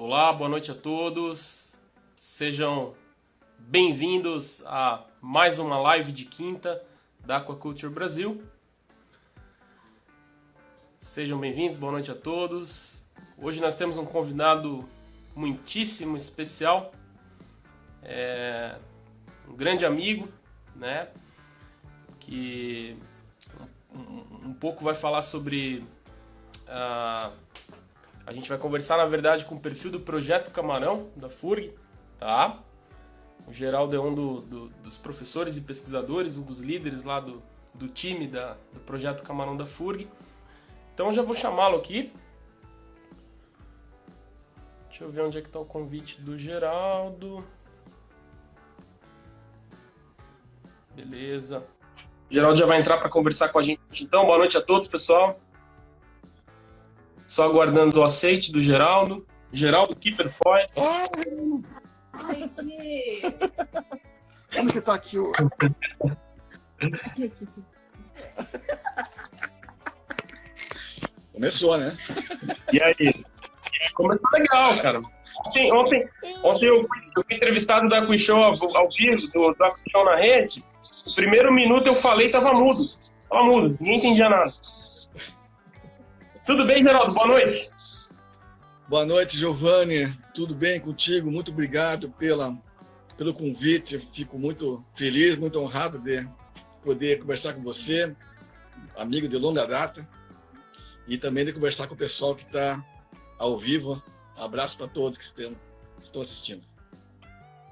Olá, boa noite a todos. Sejam bem-vindos a mais uma live de quinta da Aquaculture Brasil. Sejam bem-vindos, boa noite a todos. Hoje nós temos um convidado muitíssimo especial, um grande amigo, né? Que um pouco vai falar sobre... A gente vai conversar, na verdade, com o perfil do Projeto Camarão, da FURG, tá? O Geraldo é um dos professores e pesquisadores, um dos líderes lá do time do Projeto Camarão da FURG. Então eu já vou chamá-lo aqui. Deixa eu ver onde é que está o convite do Geraldo. Beleza. O Geraldo já vai entrar para conversar com a gente. Então, boa noite a todos, pessoal. Só aguardando o aceite do Geraldo. Geraldo Keeper Voice. Como que tá aqui o... Começou, né? E aí? Começou legal, cara. Ontem eu fui entrevistado do Aquishow ao vivo, do Aquishow na rede. O primeiro minuto eu falei, tava mudo. Tava mudo, ninguém entendia nada. Tudo bem, Geraldo? Boa noite. Boa noite, Giovanni. Tudo bem contigo? Muito obrigado pelo convite. Eu fico muito feliz, muito honrado de poder conversar com você, amigo de longa data, e também de conversar com o pessoal que está ao vivo. Um abraço para todos que estão assistindo.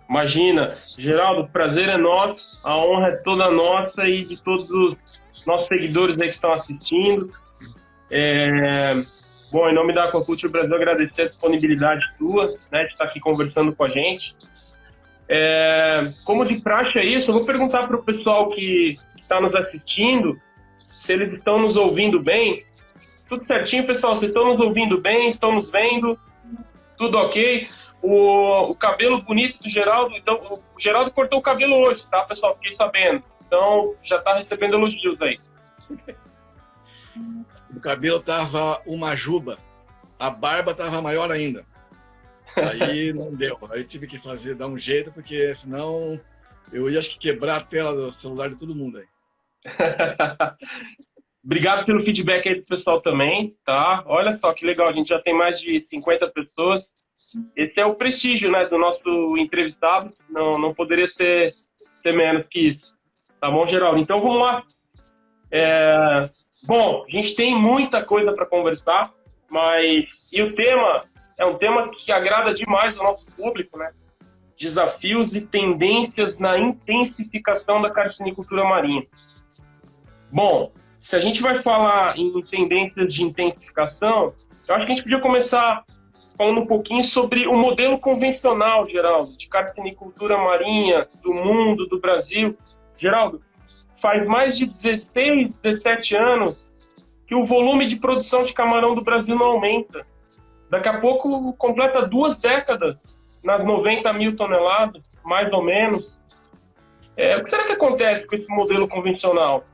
Imagina, Geraldo, o prazer é nosso, a honra é toda nossa e de todos os nossos seguidores aí que estão assistindo. Bom, em nome da Aquaculture Brasil, agradecer a disponibilidade tua, né, de estar aqui conversando com a gente. Como de praxe é isso, eu vou perguntar para o pessoal que está nos assistindo se eles estão nos ouvindo bem. Tudo certinho, pessoal? Vocês estão nos ouvindo bem? Estão nos vendo? Tudo ok? O cabelo bonito do Geraldo, então, o Geraldo cortou o cabelo hoje, tá, pessoal? Fiquei sabendo. Então, já está recebendo elogios aí. O cabelo tava uma juba, a barba tava maior ainda. Aí não deu, aí tive que dar um jeito, porque senão eu ia, acho que, quebrar a tela do celular de todo mundo aí. Obrigado pelo feedback aí do pessoal também, tá? Olha só que legal, a gente já tem mais de 50 pessoas. Esse é o prestígio, né, do nosso entrevistado, não poderia ser menos que isso. Tá bom, Geraldo? Então vamos lá. Bom, a gente tem muita coisa para conversar, e o tema é um tema que agrada demais o nosso público, né? Desafios e tendências na intensificação da carcinicultura marinha. Bom, se a gente vai falar em tendências de intensificação, eu acho que a gente podia começar falando um pouquinho sobre o modelo convencional, Geraldo, de carcinicultura marinha do mundo, do Brasil. Geraldo, faz mais de 16, 17 anos que o volume de produção de camarão do Brasil não aumenta. Daqui a pouco completa 2 décadas nas 90 mil toneladas, mais ou menos. O que será que acontece com esse modelo convencional?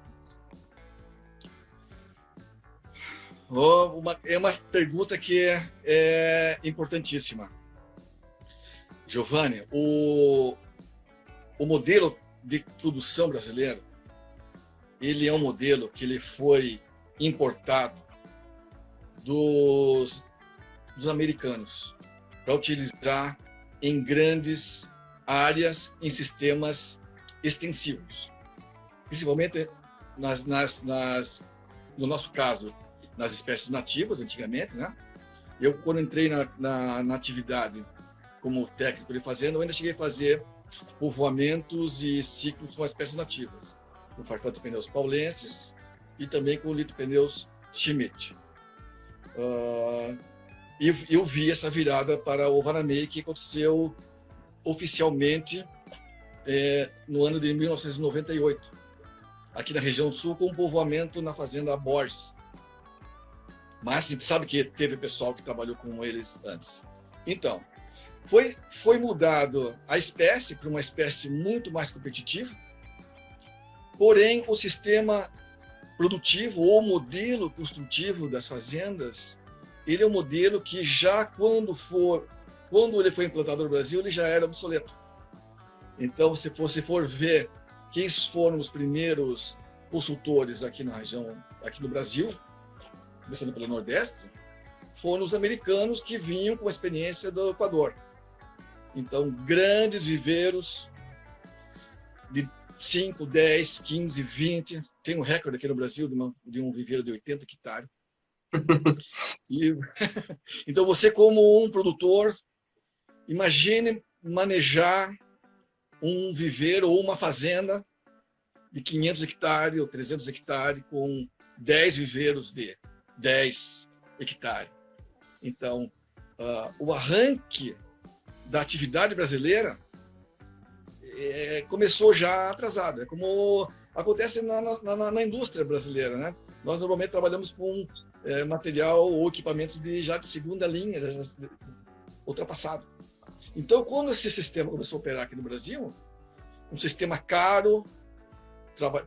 É uma pergunta que é importantíssima. Giovanni, o modelo de produção brasileiro, ele é um modelo que ele foi importado dos americanos para utilizar em grandes áreas, em sistemas extensivos. Principalmente, no nosso caso, nas espécies nativas, antigamente, né? Eu, quando entrei na atividade como técnico de fazenda, eu ainda cheguei a fazer povoamentos e ciclos com espécies nativas, com farfantes pneus paulenses e também com litopneus Schmidt. Eu vi essa virada para o Varamei, que aconteceu oficialmente no ano de 1998, aqui na região sul, com um povoamento na fazenda Borges. Mas a gente sabe que teve pessoal que trabalhou com eles antes. Então, foi mudado a espécie para uma espécie muito mais competitiva, porém o sistema produtivo ou modelo construtivo das fazendas, ele é um modelo que já quando for quando ele foi implantado no Brasil, ele já era obsoleto. Então, se você for ver quem foram os primeiros consultores aqui na região, aqui no Brasil, começando pelo Nordeste, foram os americanos que vinham com a experiência do Equador. Então, grandes viveiros de 5, 10, 15, 20. Tem um recorde aqui no Brasil de um viveiro de 80 hectares. E, então, você como um produtor, imagine manejar um viveiro ou uma fazenda de 500 hectares ou 300 hectares com 10 viveiros de 10 hectares. Então, o arranque da atividade brasileira começou já atrasado. É como acontece na indústria brasileira, né? Nós normalmente trabalhamos com material ou equipamentos já de segunda linha, já ultrapassado. Então, quando esse sistema começou a operar aqui no Brasil, um sistema caro,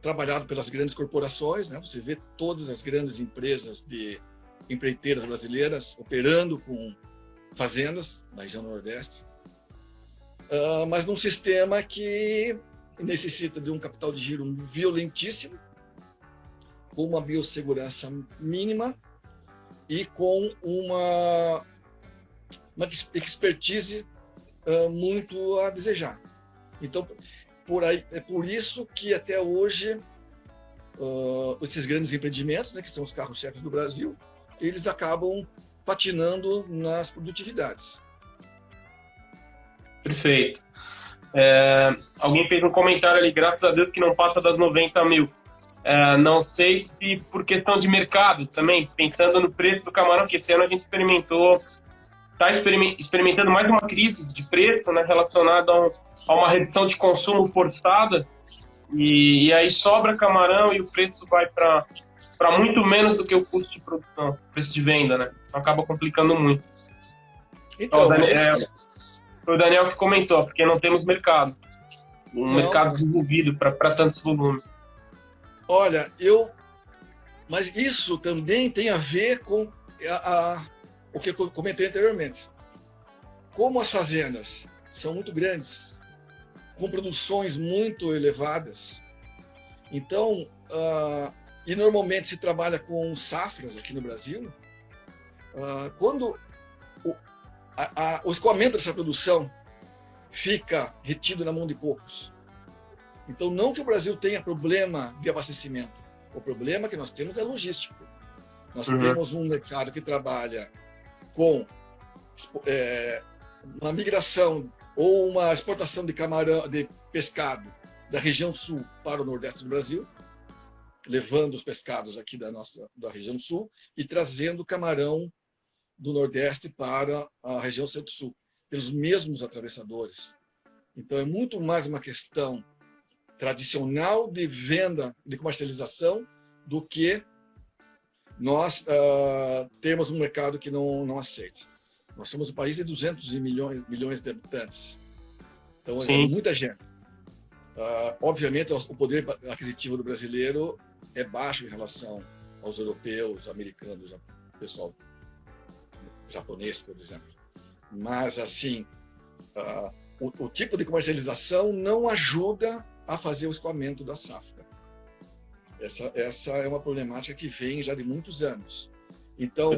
trabalhado pelas grandes corporações, né? Você vê todas as grandes empresas de empreiteiras brasileiras operando com fazendas na região do Nordeste, mas num sistema que necessita de um capital de giro violentíssimo, com uma biossegurança mínima e com uma expertise muito a desejar. Então, é por isso que até hoje esses grandes empreendimentos, né, que são os carros-chefes do Brasil, eles acabam patinando nas produtividades. Perfeito. Alguém fez um comentário ali, graças a Deus que não passa das 90 mil. Não sei se por questão de mercado também, pensando no preço do camarão, que esse ano a gente está experimentando mais uma crise de preço, né, relacionada a uma redução de consumo forçada, e aí sobra camarão e o preço vai para muito menos do que o custo de produção, preço de venda, né? Então acaba complicando muito. Então, foi o Daniel que comentou, porque não temos mercado. Mercado desenvolvido para tantos volumes. Olha, mas isso também tem a ver com o que eu comentei anteriormente. Como as fazendas são muito grandes, com produções muito elevadas, então, e normalmente se trabalha com safras aqui no Brasil, quando o escoamento dessa produção fica retido na mão de poucos. Então, não que o Brasil tenha problema de abastecimento, o problema que nós temos é logístico. Nós temos um mercado que trabalha com uma migração ou uma exportação de camarão, de pescado da região sul para o nordeste do Brasil, levando os pescados aqui da região sul e trazendo camarão do nordeste para a região centro-sul, pelos mesmos atravessadores. Então, é muito mais uma questão tradicional de venda, de comercialização, do que nós temos um mercado que não aceita. Nós somos um país de 200 milhões de habitantes. Então, é muita gente. Obviamente, o poder aquisitivo do brasileiro é baixo em relação aos europeus, americanos, pessoal japonês, por exemplo. Mas, assim, o tipo de comercialização não ajuda a fazer o escoamento da safra. Essa é uma problemática que vem já de muitos anos. Então,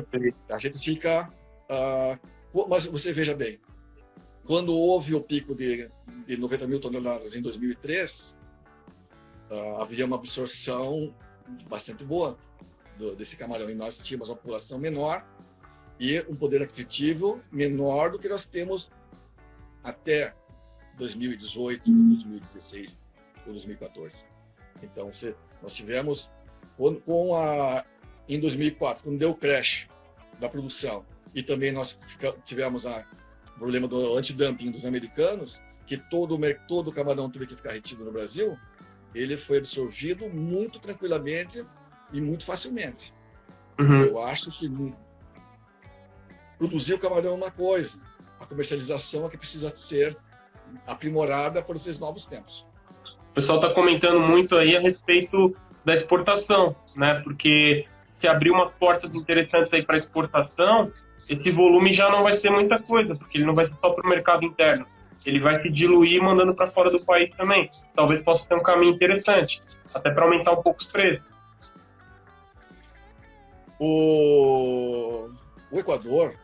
a gente fica... mas você veja bem, quando houve o pico de 90 mil toneladas em 2003, havia uma absorção bastante boa desse camarão, e nós tínhamos uma população menor e um poder aquisitivo menor do que nós temos até 2018, 2016 ou 2014. Então, nós tivemos, em 2004, quando deu o crash da produção, e também nós tivemos o problema do antidumping dos americanos, que todo o camarão teve que ficar retido no Brasil, ele foi absorvido muito tranquilamente e muito facilmente. Eu acho que produzir o camarão é uma coisa, a comercialização é que precisa ser aprimorada por esses novos tempos. pessoal está comentando muito aí a respeito da exportação, né? Porque se abrir umas portas interessantes aí para exportação, esse volume já não vai ser muita coisa, porque ele não vai ser só para o mercado interno. Ele vai se diluir mandando para fora do país também. Talvez possa ser um caminho interessante, até para aumentar um pouco os preços. O Equador,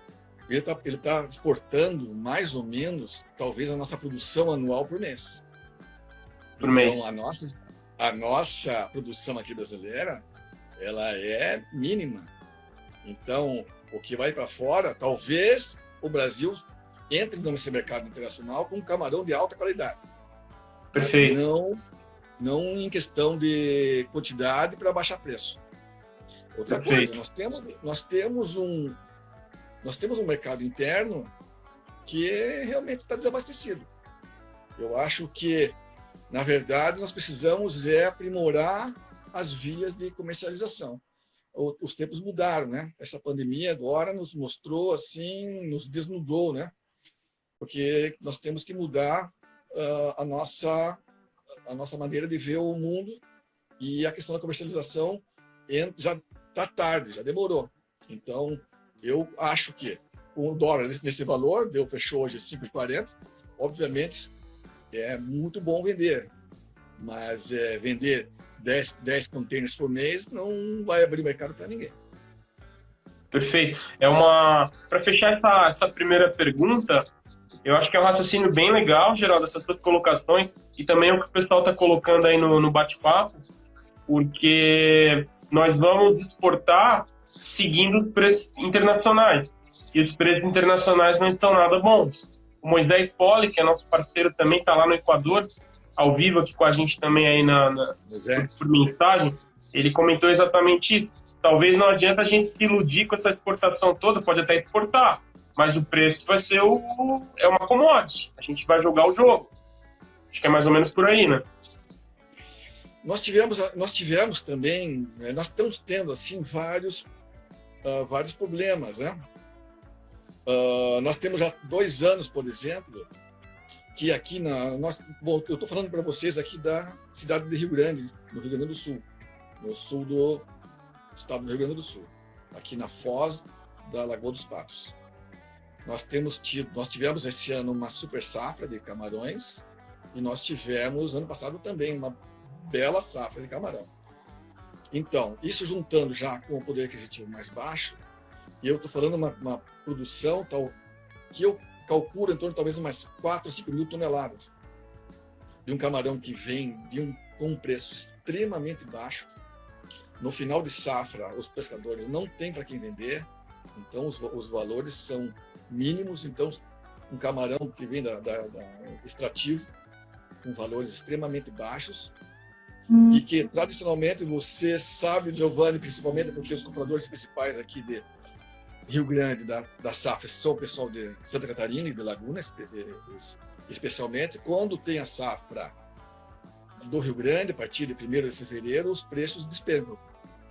ele tá exportando mais ou menos, talvez, a nossa produção anual por mês. Por mês. Então, a nossa produção aqui brasileira, ela é mínima. Então, o que vai para fora, talvez o Brasil entre nesse mercado internacional com camarão de alta qualidade. Perfeito. Não em questão de quantidade para baixar preço. Outra Perfeito. coisa, nós temos um mercado interno que realmente está desabastecido. Eu acho que, na verdade, nós precisamos aprimorar as vias de comercialização. Os tempos mudaram, né? Essa pandemia agora nos mostrou, assim, nos desnudou, né? Porque nós temos que mudar a nossa maneira de ver o mundo, e a questão da comercialização já está tarde, já demorou. Então, eu acho que o dólar nesse valor, fechou hoje 5,40, obviamente é muito bom vender, mas vender 10 containers por mês não vai abrir mercado para ninguém. Perfeito. Para fechar essa primeira pergunta, eu acho que é um raciocínio bem legal, Geraldo, essas suas colocações, e também o que o pessoal está colocando aí no bate-papo, porque nós vamos exportar seguindo os preços internacionais, e os preços internacionais não estão nada bons. O Moisés Poli, que é nosso parceiro também, está lá no Equador, ao vivo aqui com a gente também aí por mensagem, ele comentou exatamente isso. Talvez não adianta a gente se iludir com essa exportação toda, pode até exportar, mas o preço vai ser uma commodity, a gente vai jogar o jogo. Acho que é mais ou menos por aí, né? Nós tivemos também, nós estamos tendo assim vários problemas, né? Nós temos já 2 anos, por exemplo, que aqui eu estou falando para vocês aqui da cidade de Rio Grande, no Rio Grande do Sul, no sul do estado do Rio Grande do Sul, aqui na foz da Lagoa dos Patos. Nós tivemos esse ano uma super safra de camarões, e nós tivemos ano passado também uma bela safra de camarão. Então, isso juntando já com o poder aquisitivo mais baixo, e eu estou falando uma produção que eu calculo em torno de talvez umas 4 a 5 mil toneladas de um camarão que vem com um preço extremamente baixo. No final de safra, os pescadores não têm para quem vender, então os valores são mínimos. Então, um camarão que vem da extrativo, com valores extremamente baixos, e que tradicionalmente, você sabe, Giovanni, principalmente porque os compradores principais aqui de Rio Grande da safra são o pessoal de Santa Catarina e de Laguna, especialmente. Quando tem a safra do Rio Grande, a partir de 1º de fevereiro, os preços despencam.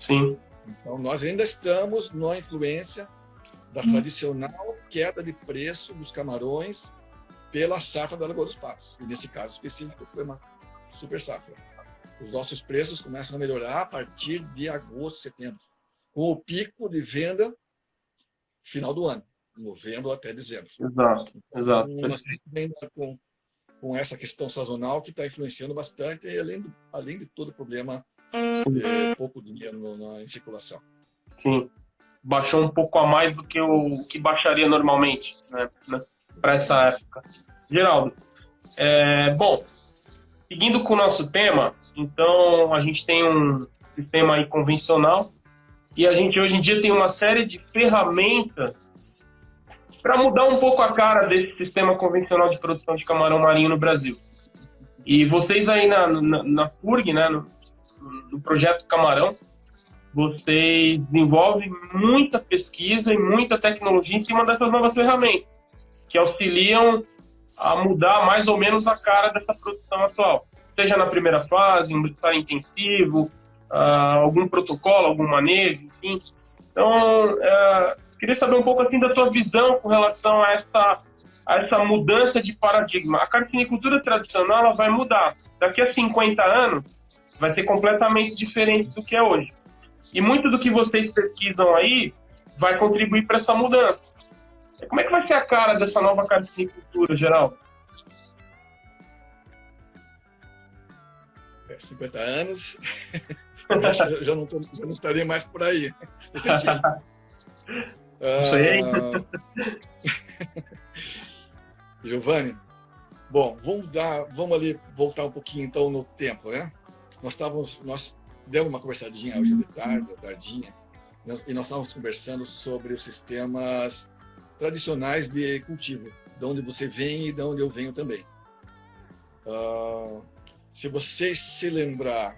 Sim. Então, nós ainda estamos na influência da tradicional queda de preço dos camarões pela safra da Lagoa dos Patos. E nesse caso específico, foi uma super safra. Os nossos preços começam a melhorar a partir de agosto, setembro, com o pico de venda final do ano, novembro até dezembro. Exato. Nós estamos ainda com essa questão sazonal que está influenciando bastante, além de todo o problema de pouco dinheiro em circulação. Sim. Baixou um pouco a mais do que o que baixaria normalmente, né, para essa época. Geraldo, bom, seguindo com o nosso tema, então a gente tem um sistema aí convencional, e a gente hoje em dia tem uma série de ferramentas para mudar um pouco a cara desse sistema convencional de produção de camarão marinho no Brasil. E vocês aí na FURG, né, no projeto Camarão, vocês desenvolvem muita pesquisa e muita tecnologia em cima dessas novas ferramentas, que auxiliam a mudar mais ou menos a cara dessa produção atual. Seja na primeira fase, um ensaio intensivo, algum protocolo, algum manejo, enfim. Então, Queria saber um pouco assim da tua visão com relação a essa mudança de paradigma. A carcinicultura tradicional ela vai mudar. Daqui a 50 anos vai ser completamente diferente do que é hoje. E muito do que vocês pesquisam aí vai contribuir para essa mudança. Como é que vai ser a cara dessa nova carcinicultura, Geraldo? 50 anos, já não estaria mais por aí. Não sei se... Não sei. Giovanni, bom, vamos ali voltar um pouquinho então no tempo, né? Nós demos uma conversadinha hoje de tarde, tardinha, e nós estávamos conversando sobre os sistemas tradicionais de cultivo, de onde você vem e de onde eu venho também. Se você se lembrar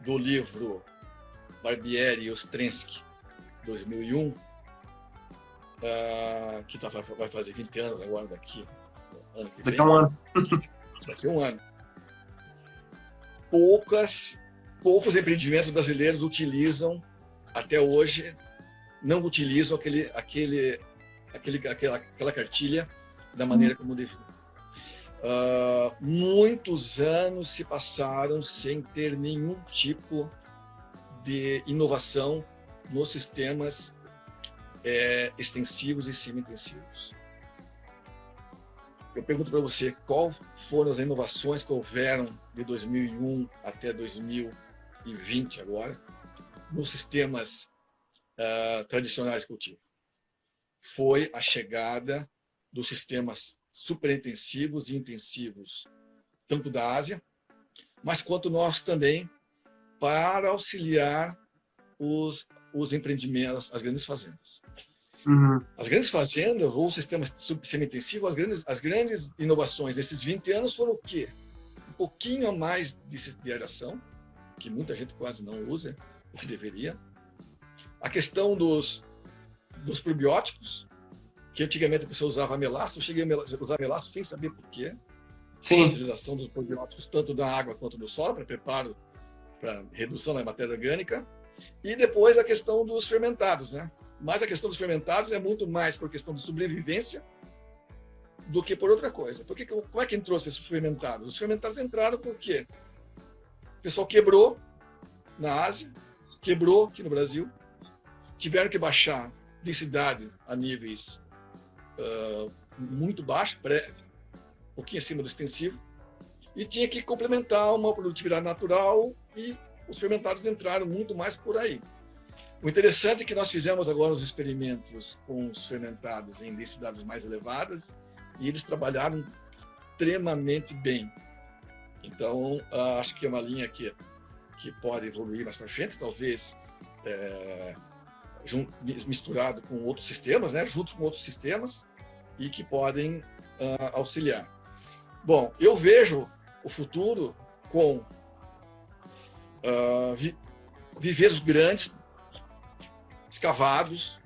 do livro Barbieri e Ostrensky, 2001, que vai fazer 20 anos agora daqui ano que vem. Daqui a um ano. Daqui a um ano. Poucos empreendimentos brasileiros até hoje, não utilizam aquela cartilha da maneira como devia. Muitos anos se passaram sem ter nenhum tipo de inovação nos sistemas extensivos e semi-intensivos. Eu pergunto para você, qual foram as inovações que houveram de 2001 até 2020 agora, nos sistemas tradicionais de cultivo? Foi a chegada dos sistemas superintensivos e intensivos, tanto da Ásia, mas quanto nós também, para auxiliar os empreendimentos, as grandes fazendas. Uhum. As grandes fazendas, ou sistemas semi-intensivos, as grandes inovações desses 20 anos foram o quê? Um pouquinho a mais de aeração, que muita gente quase não usa, o que deveria. A questão dos probióticos, que antigamente a pessoa usava melaço, eu cheguei a usar melaço sem saber por quê. Sim. A utilização dos probióticos tanto da água quanto do solo, para preparo, para redução da matéria orgânica. E depois a questão dos fermentados, né? Mas a questão dos fermentados é muito mais por questão de sobrevivência do que por outra coisa. Como é que entrou esses fermentados? Os fermentados entraram porque o pessoal quebrou na Ásia, quebrou aqui no Brasil, tiveram que baixar densidade a níveis muito baixos, um pouquinho acima do extensivo, e tinha que complementar uma produtividade natural, e os fermentados entraram muito mais por aí. O interessante é que nós fizemos agora os experimentos com os fermentados em densidades mais elevadas, e eles trabalharam extremamente bem. Então, acho que é uma linha que pode evoluir mais para frente, talvez misturado com outros sistemas, né, juntos com outros sistemas, e que podem auxiliar. Bom, eu vejo o futuro com viveiros grandes, escavados,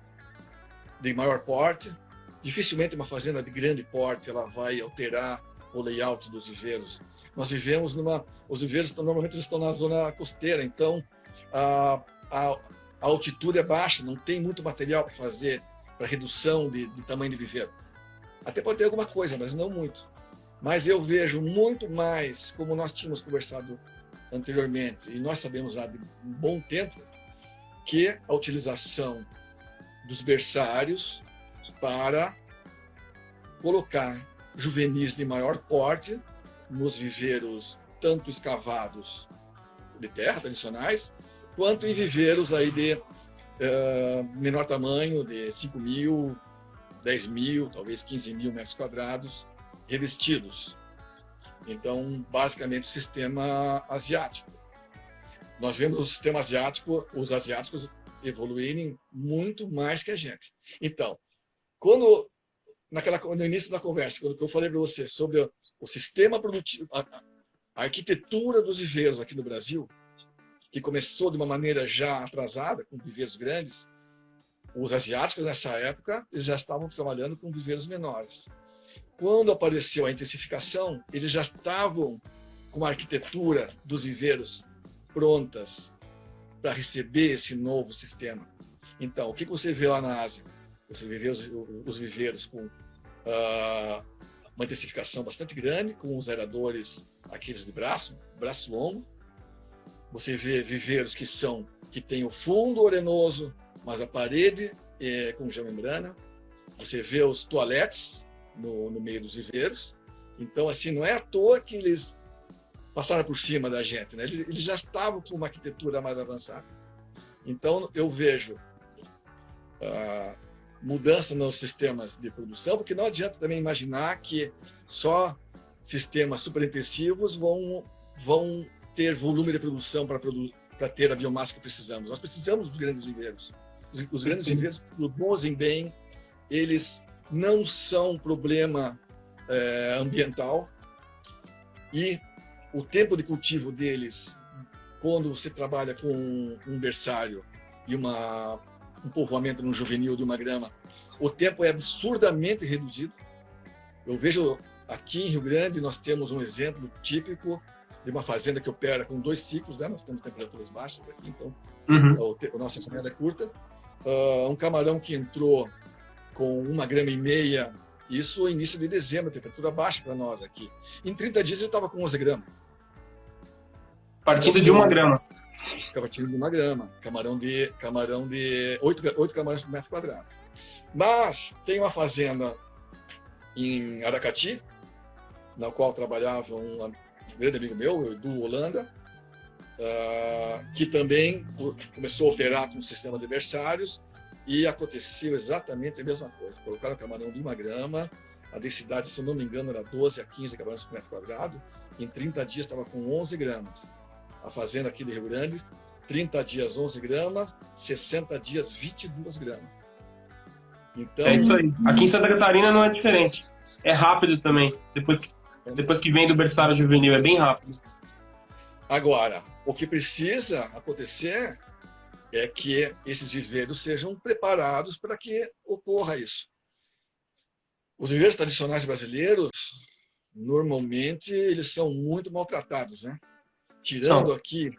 de maior porte. Dificilmente uma fazenda de grande porte ela vai alterar o layout dos viveiros. Nós vivemos os viveiros normalmente estão na zona costeira, então a altitude é baixa, não tem muito material para fazer para redução de tamanho de viveiro. Até pode ter alguma coisa, mas não muito. Mas eu vejo muito mais, como nós tínhamos conversado anteriormente, e nós sabemos há de um bom tempo, que a utilização dos berçários para colocar juvenis de maior porte nos viveiros, tanto escavados de terra, tradicionais, quanto em viveiros aí de menor tamanho, de 5.000, 10.000, talvez 15.000 metros quadrados, revestidos. Então, basicamente, o sistema asiático. Nós vemos o sistema asiático, os asiáticos evoluírem muito mais que a gente. Então, no início da conversa, quando eu falei para você sobre o sistema produtivo, a arquitetura dos viveiros aqui no Brasil, que começou de uma maneira já atrasada, com viveiros grandes, os asiáticos, nessa época, eles já estavam trabalhando com viveiros menores. Quando apareceu a intensificação, eles já estavam com a arquitetura dos viveiros prontas para receber esse novo sistema. Então, o que você vê lá na Ásia? Você vê os viveiros com uma intensificação bastante grande, com os aeradores aqueles de braço longo. Você vê viveiros que têm o fundo arenoso, mas a parede é com geomembrana. Você vê os toaletes no meio dos viveiros. Então, assim, não é à toa que eles passaram por cima da gente, né? Eles já estavam com uma arquitetura mais avançada. Então, eu vejo mudança nos sistemas de produção, porque não adianta também imaginar que só sistemas superintensivos vão ter volume de produção para ter a biomassa que precisamos. Nós precisamos dos grandes viveiros. Os grandes viveiros produzem bem, eles não são problema ambiental, e o tempo de cultivo deles, quando você trabalha com um berçário e um povoamento no juvenil de uma grama, o tempo é absurdamente reduzido. Eu vejo aqui em Rio Grande, nós temos um exemplo típico de uma fazenda que opera com 2 ciclos, né? Nós temos temperaturas baixas aqui, então a nossa janela é curta. Um camarão que entrou com 1,5 grama, isso início de dezembro, temperatura baixa para nós aqui. Em 30 dias ele estava com 11 gramas. Partindo de 1 grama. Partindo de 1 grama. Camarão de 8 camarões por metro quadrado. Mas tem uma fazenda em Aracati, na qual trabalhava um grande amigo meu, o Edu Holanda, que também começou a operar com um sistema de berçários, e aconteceu exatamente a mesma coisa. Colocaram camarão de 1 grama, a densidade, se eu não me engano, era 12 a 15 camarões por metro quadrado. Em 30 dias estava com 11 gramas. A fazenda aqui de Rio Grande, 30 dias 11 gramas, 60 dias 22 gramas. Então, é isso aí. Aqui em Santa Catarina não é diferente. É rápido também. Depois que vem do berçário juvenil, é bem rápido. Agora, o que precisa acontecer é que esses viveiros sejam preparados para que ocorra isso. Os viveiros tradicionais brasileiros, normalmente, eles são muito maltratados, né? Tirando aqui,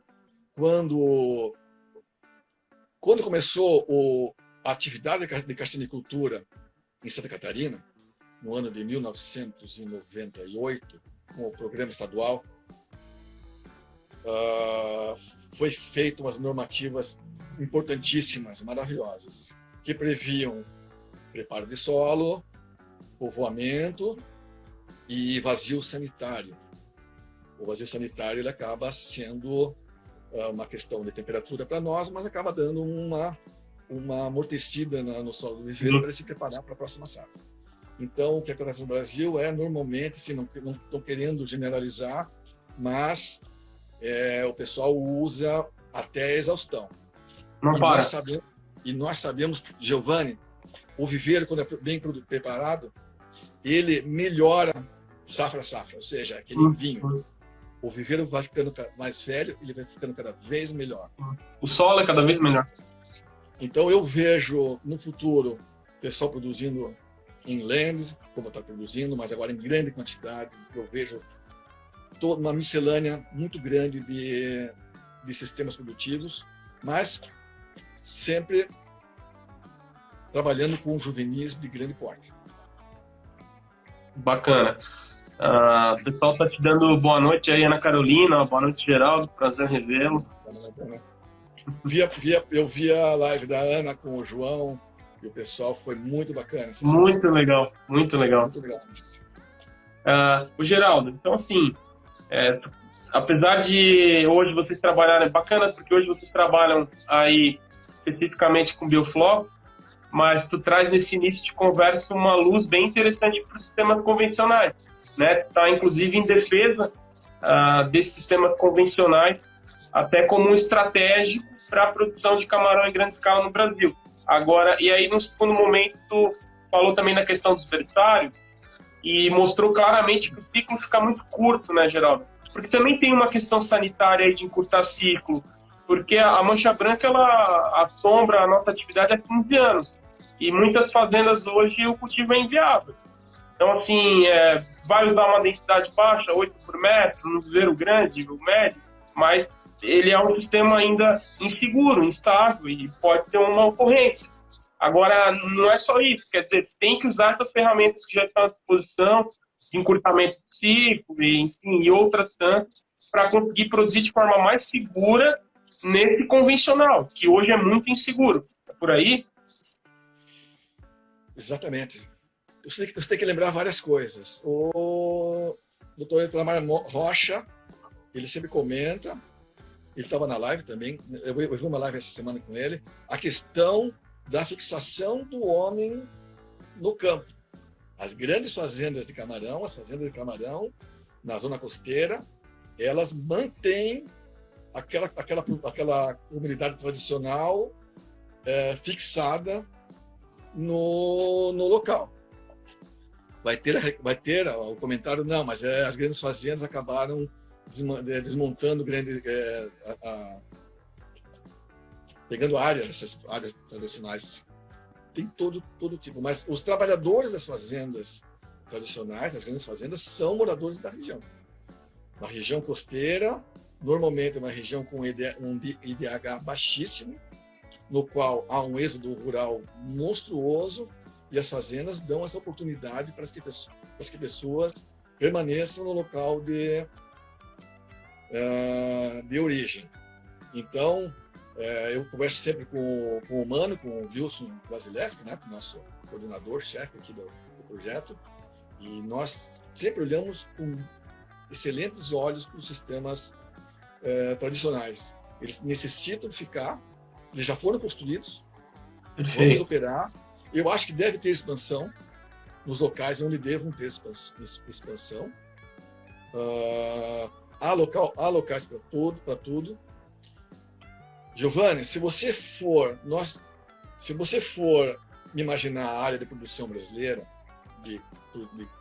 quando começou a atividade de carcinicultura em Santa Catarina, no ano de 1998, com o programa estadual, foi feito umas normativas importantíssimas, maravilhosas, que previam preparo de solo, povoamento e vazio sanitário. O vazio sanitário ele acaba sendo uma questão de temperatura para nós, mas acaba dando uma amortecida no solo do viveiro para se preparar para a próxima safra. Então, o que acontece no Brasil é, normalmente, assim, não estou querendo generalizar, mas o pessoal usa até a exaustão. Não para. Nós sabemos, Giovanni, o viveiro, quando é bem preparado, ele melhora safra a safra, ou seja, aquele vinho. O viveiro vai ficando mais velho, ele vai ficando cada vez melhor. O solo é cada vez melhor. Então, eu vejo no futuro o pessoal produzindo em lands, como está produzindo, mas agora em grande quantidade. Eu vejo toda uma miscelânea muito grande de sistemas produtivos, mas sempre trabalhando com juvenis de grande porte. Bacana. O pessoal está te dando boa noite aí, Ana Carolina, boa noite, Geraldo, prazer revê-lo. Eu vi a live da Ana com o João e o pessoal, foi muito bacana. Muito legal, muito legal. Muito legal. O Geraldo, então assim, apesar de hoje vocês trabalharem, bacana, porque hoje vocês trabalham aí especificamente com biofloco, mas tu traz nesse início de conversa uma luz bem interessante para os sistemas convencionais, né? Tá inclusive em defesa desses sistemas convencionais, até como um estratégico para a produção de camarão em grande escala no Brasil. Agora, e aí no segundo momento tu falou também na questão dos berçários e mostrou claramente que o ciclo fica muito curto, né, Geraldo? Porque também tem uma questão sanitária aí de encurtar ciclo, porque a mancha branca, ela assombra a nossa atividade há 15 anos. E muitas fazendas hoje o cultivo é inviável. Então, assim, vai usar uma densidade baixa, 8 por metro, no viveiro grande, o médio, mas ele é um sistema ainda inseguro, instável, e pode ter uma ocorrência. Agora, não é só isso, quer dizer, tem que usar essas ferramentas que já estão à disposição, de encurtamento de ciclo, e, enfim, e outras tantas, para conseguir produzir de forma mais segura nesse convencional, que hoje é muito inseguro. É por aí? Exatamente. Você tem que lembrar várias coisas. O doutor Itamar Rocha, ele sempre comenta, ele estava na live também, eu vi uma live essa semana com ele, a questão da fixação do homem no campo. As grandes fazendas de camarão, as fazendas de camarão na zona costeira, elas mantêm aquela comunidade tradicional fixada no local. Vai ter o comentário, não, mas as grandes fazendas acabaram desmontando pegando essas áreas tradicionais. Tem todo tipo, mas os trabalhadores das fazendas tradicionais, das grandes fazendas, são moradores da região. Uma região costeira, normalmente uma região com um IDH baixíssimo, no qual há um êxodo rural monstruoso, e as fazendas dão essa oportunidade para que pessoas permaneçam no local de origem. Então, eu converso sempre com o Mano, com o Wilson Brasileski, né, que é o nosso coordenador-chefe aqui do projeto, e nós sempre olhamos com excelentes olhos para os sistemas tradicionais. Eles necessitam ficar, eles já foram construídos, Perfeito. Vamos operar. Eu acho que deve ter expansão nos locais onde devam ter expansão. Há locais para tudo. Giovanni, se você for me imaginar a área de produção brasileira de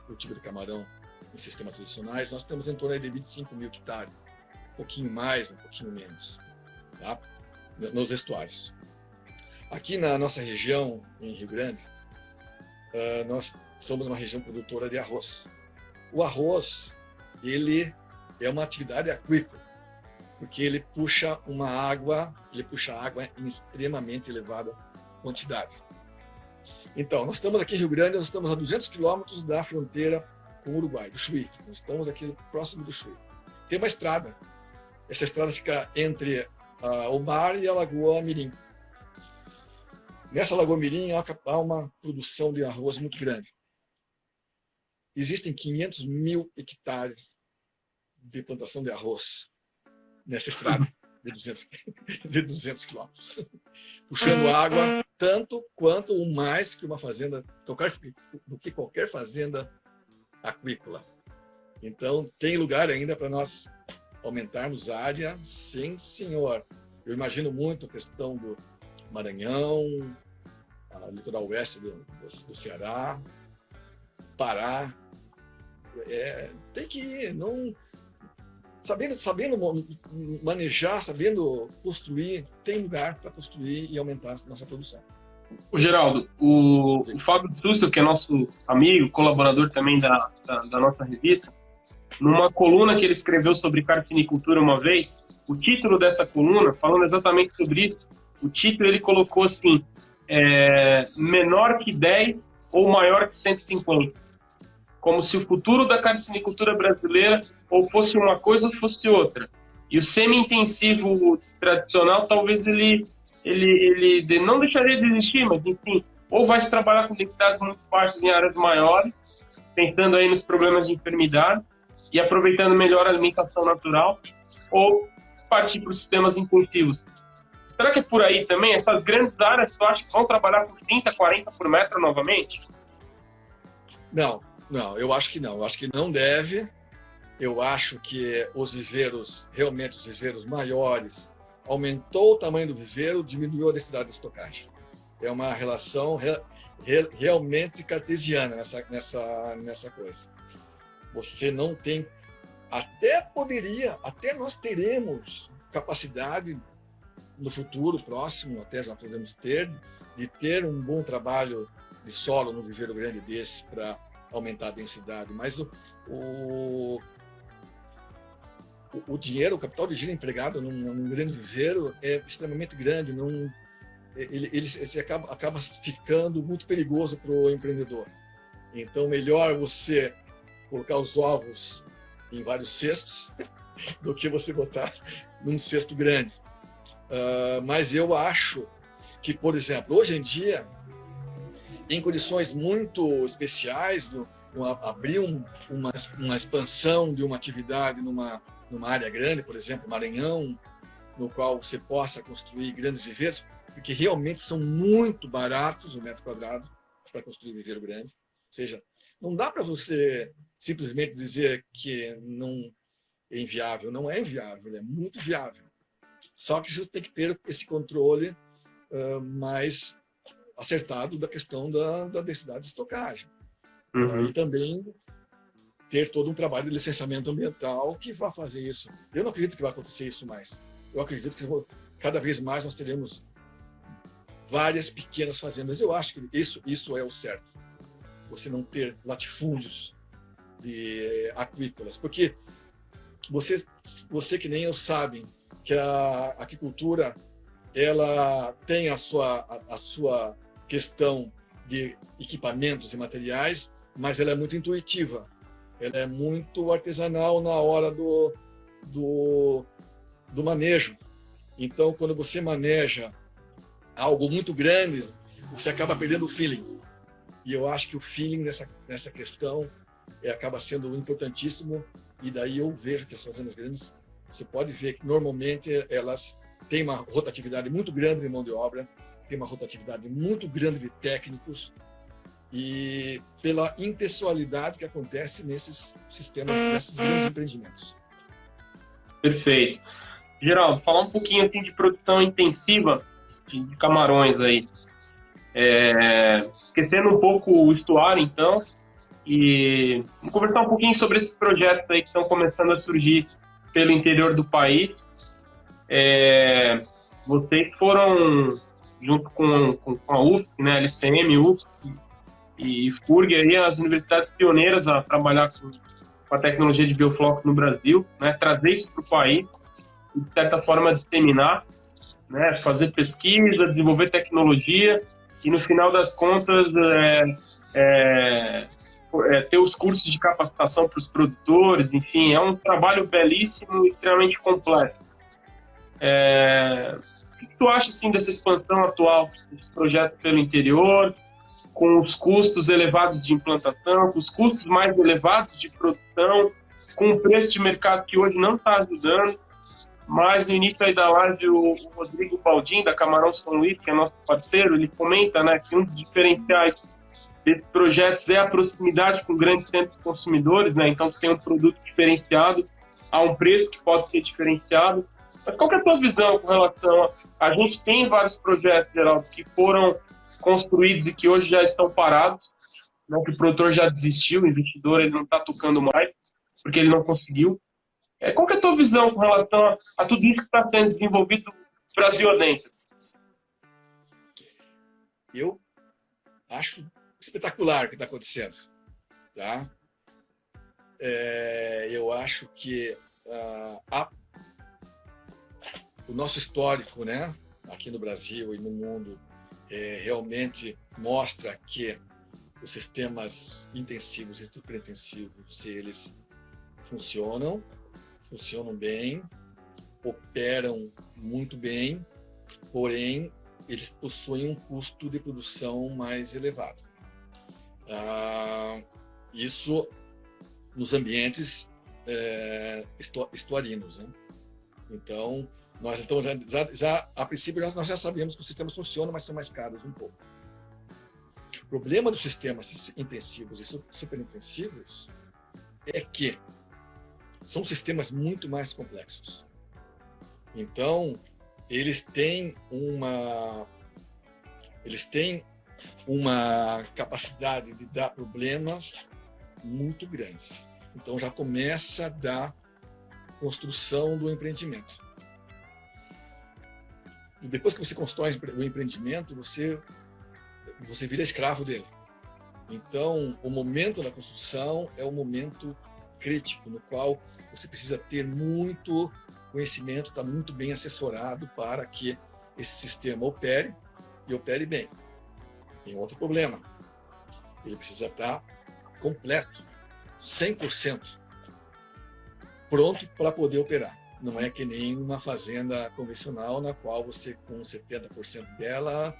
cultivo de camarão em sistemas tradicionais, nós temos em torno de 25 mil hectares, um pouquinho mais, um pouquinho menos, tá? Nos estuários. Aqui na nossa região, em Rio Grande, nós somos uma região produtora de arroz. O arroz, ele é uma atividade aquícola, porque ele puxa água em extremamente elevada quantidade. Então, nós estamos aqui em Rio Grande, nós estamos a 200 quilômetros da fronteira com o Uruguai, do Chuí. Nós estamos aqui próximo do Chuí. Tem uma estrada. Essa estrada fica entre o mar e a Lagoa Mirim. Nessa Lagoa Mirim há uma produção de arroz muito grande. Existem 500 mil hectares de plantação de arroz nessa estrada de 200 quilômetros, puxando água tanto quanto ou mais que uma fazenda, do que qualquer fazenda aquícola. Então, tem lugar ainda para nós aumentarmos a área, sim, senhor. Eu imagino muito a questão do Maranhão, a litoral oeste do Ceará, Pará. Tem que ir, não... Sabendo manejar, sabendo construir, tem lugar para construir e aumentar a nossa produção. O Geraldo, o Fábio Suster, que é nosso amigo, colaborador também da nossa revista, numa coluna que ele escreveu sobre carcinicultura uma vez, o título dessa coluna, falando exatamente sobre isso, o título ele colocou assim, menor que 10 ou maior que 150. Como se o futuro da carcinicultura brasileira ou fosse uma coisa ou fosse outra. E o semi-intensivo tradicional, talvez ele não deixaria de existir, mas enfim, ou vai se trabalhar com densidades muito baixas em áreas maiores, pensando aí nos problemas de enfermidade e aproveitando melhor a alimentação natural, ou partir para os sistemas intensivos. Será que é por aí também? Essas grandes áreas, tu acha que vão trabalhar com 30, 40 por metro novamente? Não, eu acho que não. Eu acho que não deve. Eu acho que realmente os viveiros maiores, aumentou o tamanho do viveiro, diminuiu a densidade de estocagem. É uma relação realmente cartesiana nessa coisa. Você não tem... Até nós teremos capacidade no futuro próximo, até já podemos ter, de ter um bom trabalho de solo no viveiro grande desse para aumentar a densidade, mas o dinheiro, o capital de giro empregado num grande viveiro é extremamente grande, ele acaba ficando muito perigoso para o empreendedor. Então, melhor você colocar os ovos em vários cestos do que você botar num cesto grande. Mas eu acho que, por exemplo, hoje em dia, em condições muito especiais, abrir uma expansão de uma atividade numa área grande, por exemplo, Maranhão, no qual você possa construir grandes viveiros, porque realmente são muito baratos o metro quadrado para construir viveiro grande. Ou seja, não dá para você simplesmente dizer que não é inviável. Não é inviável, é muito viável. Só que você tem que ter esse controle mais acertado da questão da densidade de estocagem. E também ter todo um trabalho de licenciamento ambiental que vai fazer isso. Eu não acredito que vai acontecer isso mais. Eu acredito que cada vez mais nós teremos várias pequenas fazendas. Eu acho que isso é o certo. Você não ter latifúndios de aquícolas. Porque você que nem eu sabe que a aquicultura ela tem a sua questão de equipamentos e materiais, mas ela é muito intuitiva. Ela é muito artesanal na hora do manejo. Então, quando você maneja algo muito grande, você acaba perdendo o feeling. E eu acho que o feeling nessa questão acaba sendo importantíssimo. E daí eu vejo que as fazendas grandes, você pode ver que normalmente elas têm uma rotatividade muito grande de mão de obra, tem uma rotatividade muito grande de técnicos, e pela impessoalidade que acontece nesses sistemas, nesses grandes empreendimentos. Perfeito. Geraldo, falar um pouquinho assim de produção intensiva de camarões aí. Esquecendo um pouco o estuário, então, e conversar um pouquinho sobre esses projetos aí que estão começando a surgir pelo interior do país. Vocês foram, junto com a UFSC, né, LCM, UFSC e FURG, aí, as universidades pioneiras a trabalhar com a tecnologia de biofloco no Brasil, né, trazer isso para o país e, de certa forma, disseminar, né, fazer pesquisa, desenvolver tecnologia e, no final das contas, ter os cursos de capacitação para os produtores. Enfim, é um trabalho belíssimo e extremamente complexo. O que tu acha assim, dessa expansão atual, desse projeto pelo interior, com os custos elevados de implantação, com os custos mais elevados de produção, com o preço de mercado que hoje não está ajudando? Mas no início aí da live, o Rodrigo Baldin, da Camarão São Luís, que é nosso parceiro, ele comenta, né, que um dos diferenciais desses projetos é a proximidade com grandes centros consumidores, né? Então você tem um produto diferenciado a um preço que pode ser diferenciado. Mas qual que é a tua visão com relação a gente tem vários projetos, Geraldo, que foram construídos e que hoje já estão parados, né, que o produtor já desistiu, o investidor ele não está tocando mais, porque ele não conseguiu. Qual que é a tua visão com relação a tudo isso que está sendo desenvolvido Brasil adentro? Eu acho espetacular o que está acontecendo. Tá? Eu acho que o nosso histórico, né, aqui no Brasil e no mundo, realmente mostra que os sistemas intensivos e superintensivos, eles funcionam bem, operam muito bem, porém eles possuem um custo de produção mais elevado. Isso nos ambientes estuarinos, né? Então, já a princípio nós já sabemos que os sistemas funcionam, mas são mais caros um pouco. O problema dos sistemas intensivos e superintensivos é que são sistemas muito mais complexos. Então, eles têm uma capacidade de dar problemas muito grandes. Então, já começa da construção do empreendimento. E depois que você constrói o empreendimento, você vira escravo dele. Então, o momento da construção é um momento crítico, no qual você precisa ter muito conhecimento, estar muito bem assessorado para que esse sistema opere e opere bem. Tem outro problema. Ele precisa estar completo, 100% pronto para poder operar. Não é que nem uma fazenda convencional na qual você, com 70% dela,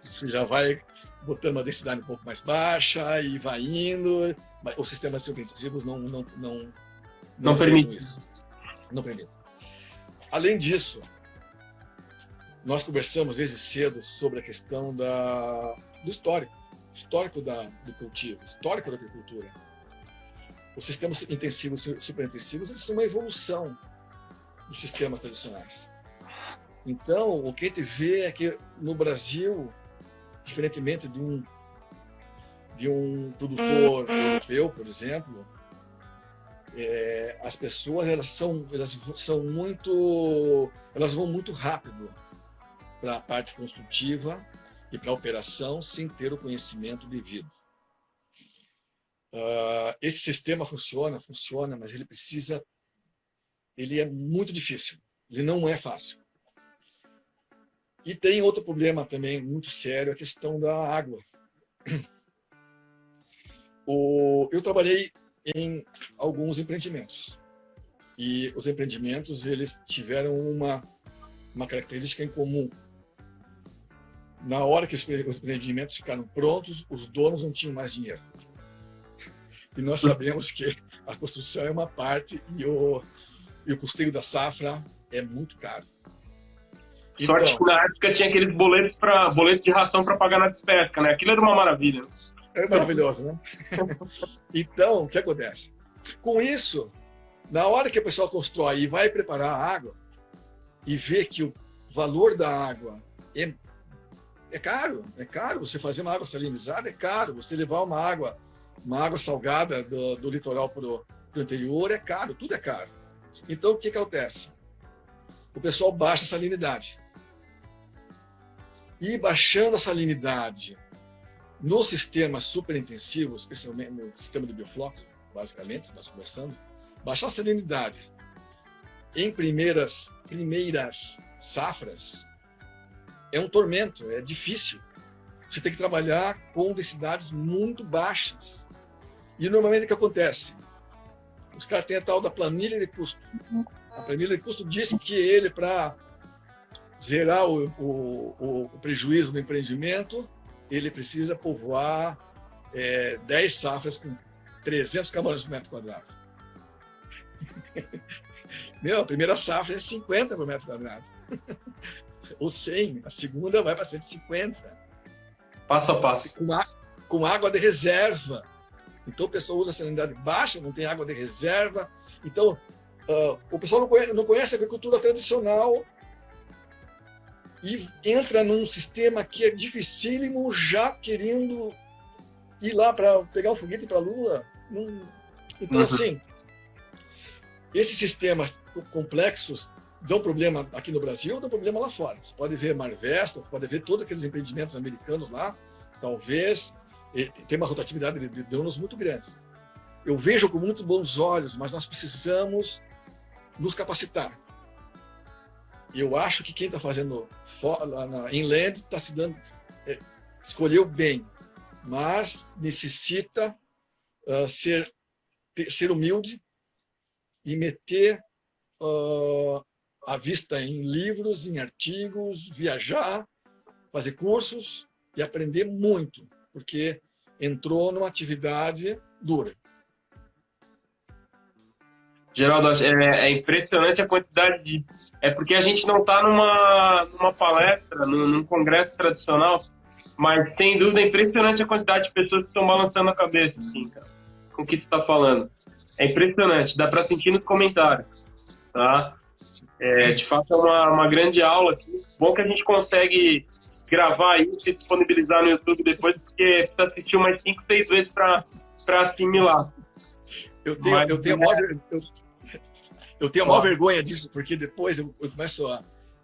você já vai botando uma densidade um pouco mais baixa e vai indo. Mas os sistemas subintensivos não permitem isso. Não permitem. Além disso, nós conversamos desde cedo sobre a questão do histórico do cultivo, histórico da agricultura. Os sistemas intensivos e superintensivos, eles são uma evolução dos sistemas tradicionais. Então, o que a gente vê é que no Brasil, diferentemente de um produtor europeu, por exemplo, as pessoas elas vão muito rápido para a parte construtiva e para a operação sem ter o conhecimento devido. Esse sistema funciona, mas ele é muito difícil, ele não é fácil. E tem outro problema também muito sério, a questão da água. Eu trabalhei em alguns empreendimentos, e os empreendimentos eles tiveram uma característica em comum. Na hora que os empreendimentos ficaram prontos, os donos não tinham mais dinheiro. E nós sabemos que a construção é uma parte e o custeio da safra é muito caro. Sorte que na época tinha aqueles boletos de ração para pagar na despesca, né? Aquilo era uma maravilha. É maravilhoso, né? Então, o que acontece? Com isso, na hora que a pessoa constrói e vai preparar a água e vê que o valor da água é caro, você fazer uma água salinizada é caro, você levar uma água salgada do litoral para o interior é caro, tudo é caro. Então, o que acontece? O pessoal baixa a salinidade. E baixando a salinidade no sistema superintensivo, especialmente no sistema de bioflux, basicamente, nós conversando, baixar a salinidade em primeiras safras é um tormento, é difícil. Você tem que trabalhar com densidades muito baixas. E normalmente o que acontece? Os caras têm a tal da planilha de custo. A planilha de custo diz que ele, para zerar o prejuízo do empreendimento, ele precisa povoar 10 safras com 300 camarões por metro quadrado. A primeira safra é 50 por metro quadrado. Ou 100, a segunda vai para 150. Passo a passo. Com água de reserva. Então, o pessoal usa a salinidade baixa, não tem água de reserva. Então, o pessoal não conhece a agricultura tradicional e entra num sistema que é dificílimo, já querendo ir lá para pegar um foguete para a Lua. Então, assim, esses sistemas complexos dão problema aqui no Brasil, dão problema lá fora. Você pode ver Marvesta, pode ver todos aqueles empreendimentos americanos lá, talvez tem uma rotatividade de donos muito grande. Eu vejo com muito bons olhos, mas nós precisamos nos capacitar. Eu acho que quem está fazendo inland está se dando, escolheu bem, mas necessita ser humilde e meter a vista em livros, em artigos, viajar, fazer cursos e aprender muito, porque entrou numa atividade dura. Geraldo, é impressionante a quantidade de... É porque a gente não está numa palestra, num congresso tradicional, mas, sem dúvida, é impressionante a quantidade de pessoas que estão balançando a cabeça, assim, cara, com o que você está falando. É impressionante, dá para sentir nos comentários, tá? De fato, é uma grande aula aqui. Bom que a gente consegue gravar isso e disponibilizar no YouTube depois, porque precisa assistir umas 5, 6 vezes para assimilar. Eu tenho a maior vergonha disso, porque depois eu começo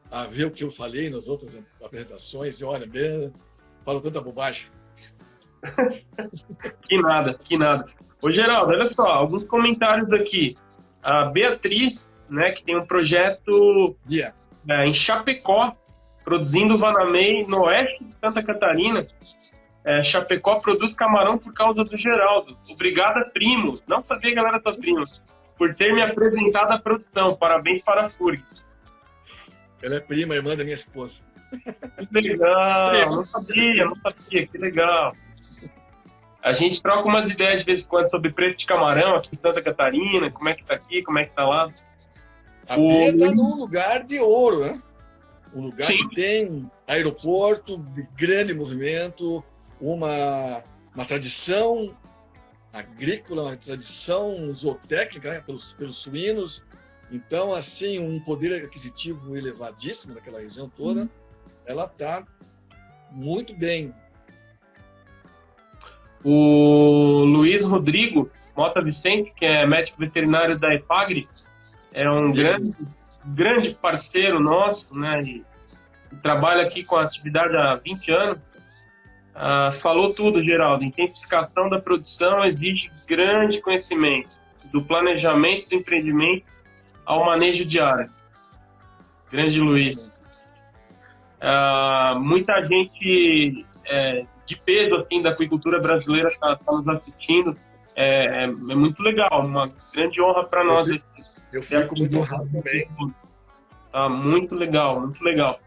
a ver o que eu falei nas outras apresentações e olha, falo tanta bobagem. Que nada. Ô, Geraldo, olha só, alguns comentários aqui. A Beatriz, né, que tem um projeto em Chapecó, produzindo Vanamei no oeste de Santa Catarina. Chapecó produz camarão por causa do Geraldo. Obrigada, primo. Não sabia que ela era tua prima. Por ter me apresentado à produção. Parabéns para a FURG. Ela é prima, irmã da minha esposa. Que legal. Não sabia. Que legal. A gente troca umas ideias de vez em quando sobre preço de camarão aqui em Santa Catarina. Como é que tá aqui, como é que tá lá. A Bia está num lugar de ouro, né? Um lugar Sim. que tem aeroporto de grande movimento, uma tradição agrícola, uma tradição zootécnica, né? pelos suínos. Então, assim, um poder aquisitivo elevadíssimo naquela região toda. Ela está muito bem. O Luiz Rodrigo Mota Vicente, que é médico veterinário da EPAGRE, é um grande parceiro nosso, né? E trabalha aqui com a atividade há 20 anos. Falou tudo, Geraldo. Intensificação da produção exige grande conhecimento, do planejamento do empreendimento ao manejo de área. Grande Luiz. Muita gente de peso assim, da aquicultura brasileira está nos assistindo. É muito legal, uma grande honra para nós. Eu fico muito honrado também. Muito legal, muito legal.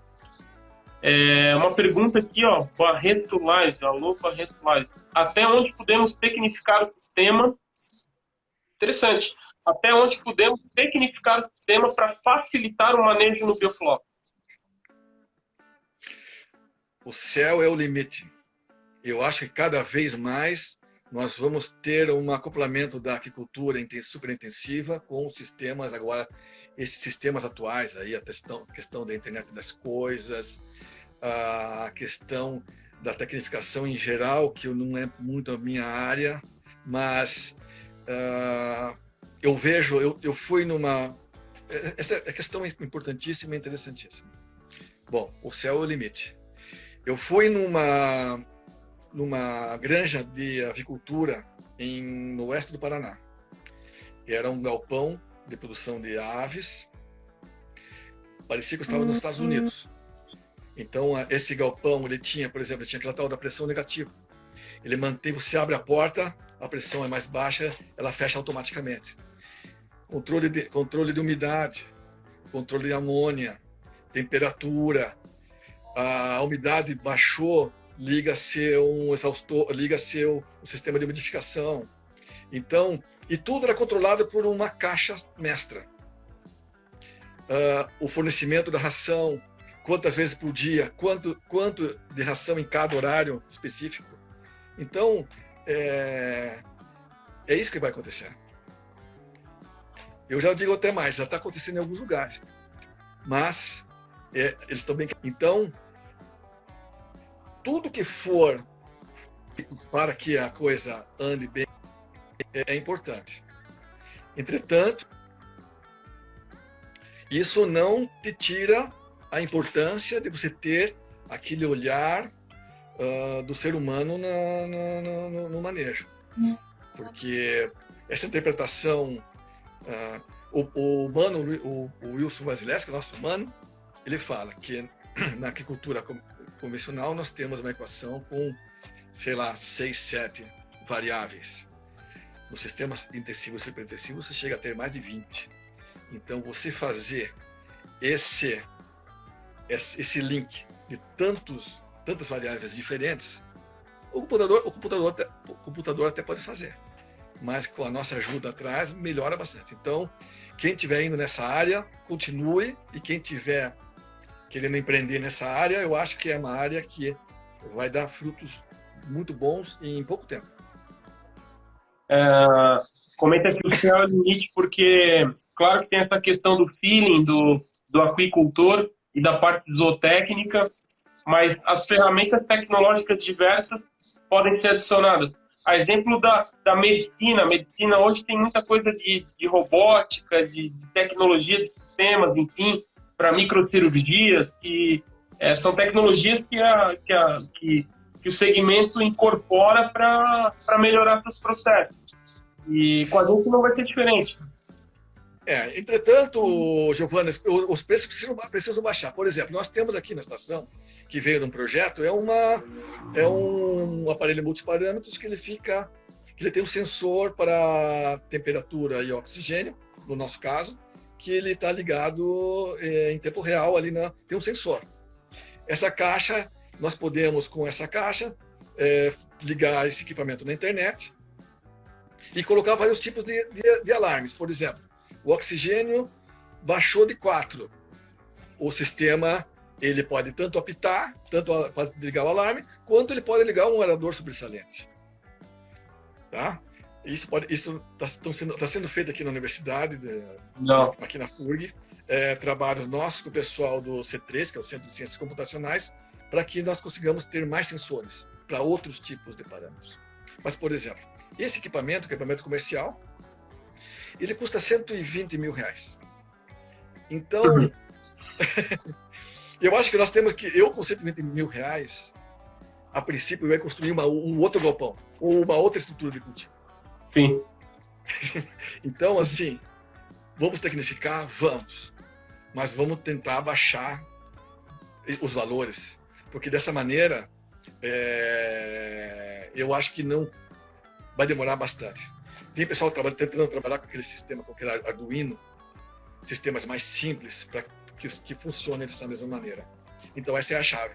Uma pergunta aqui, ó, Barreto Lais, alô Barreto Lais. Até onde podemos tecnificar o sistema? Interessante. Até onde podemos tecnificar o sistema para facilitar o manejo no bioflora? O céu é o limite. Eu acho que cada vez mais nós vamos ter um acoplamento da aquicultura superintensiva com os sistemas agora, esses sistemas atuais aí, a questão da internet das coisas, a questão da tecnificação em geral, que não é muito a minha área, mas eu fui numa... Essa questão é importantíssima e interessantíssima. Bom, o céu é o limite. Eu fui numa granja de avicultura no oeste do Paraná. Era um galpão de produção de aves. Parecia que eu estava nos Estados Unidos. Então, esse galpão, ele tinha, por exemplo, aquela tal da pressão negativa. Ele mantém, você abre a porta, a pressão é mais baixa, ela fecha automaticamente. Controle de umidade, controle de amônia, temperatura. A umidade baixou, liga-se um exaustor, liga-se o sistema de umidificação. Então, e tudo era controlado por uma caixa mestra. O fornecimento da ração, quantas vezes por dia, quanto de ração em cada horário específico. Então, é isso que vai acontecer. Eu já digo até mais, já está acontecendo em alguns lugares. Mas eles estão bem... Então, tudo que for para que a coisa ande bem é importante. Entretanto, isso não te tira a importância de você ter aquele olhar do ser humano no manejo. Porque essa interpretação... o Wilson Vasilevski, nosso humano, ele fala que na agricultura convencional nós temos uma equação com, sei lá, 6, 7 variáveis. Nos sistemas intensivos e superintensivos você chega a ter mais de 20. Então você fazer esse link de tantas variáveis diferentes, o computador até pode fazer, mas com a nossa ajuda atrás melhora bastante. Então, quem estiver indo nessa área, continue, e quem estiver querendo empreender nessa área, eu acho que é uma área que vai dar frutos muito bons em pouco tempo. Comenta que o céu é o limite, porque claro que tem essa questão do feeling do aquicultor e da parte zootécnica, mas as ferramentas tecnológicas diversas podem ser adicionadas. A exemplo da medicina, a medicina hoje tem muita coisa de robótica, de tecnologia de sistemas, enfim, para microcirurgias, que são tecnologias que o segmento incorpora para melhorar seus processos. E com a gente não vai ser diferente. Entretanto, Giovanni, os preços precisam baixar. Por exemplo, nós temos aqui na estação, que veio de um projeto, é um aparelho multiparâmetros que ele tem um sensor para temperatura e oxigênio, no nosso caso, que ele está ligado em tempo real ali tem um sensor. Essa caixa, nós podemos com essa caixa ligar esse equipamento na internet e colocar vários tipos de alarmes. Por exemplo, o oxigênio baixou de 4. O sistema ele pode tanto apitar, tanto ligar o alarme, quanto ele pode ligar um orador sobressalente. Tá? Isso está sendo feito aqui na universidade, aqui na FURG, trabalhos nossos com o pessoal do C3, que é o Centro de Ciências Computacionais, para que nós consigamos ter mais sensores para outros tipos de parâmetros. Mas, por exemplo, esse equipamento comercial, ele custa R$120 mil. Então, eu acho que nós temos que, com R$120 mil, a princípio, vai construir um outro galpão, ou uma outra estrutura de cultivo. Sim. Então, assim, vamos tecnificar? Vamos. Mas vamos tentar baixar os valores, porque dessa maneira, eu acho que não vai demorar bastante. Tem pessoal tentando trabalhar com aquele sistema, com aquele Arduino, sistemas mais simples, para que funcionem dessa mesma maneira. Então, essa é a chave.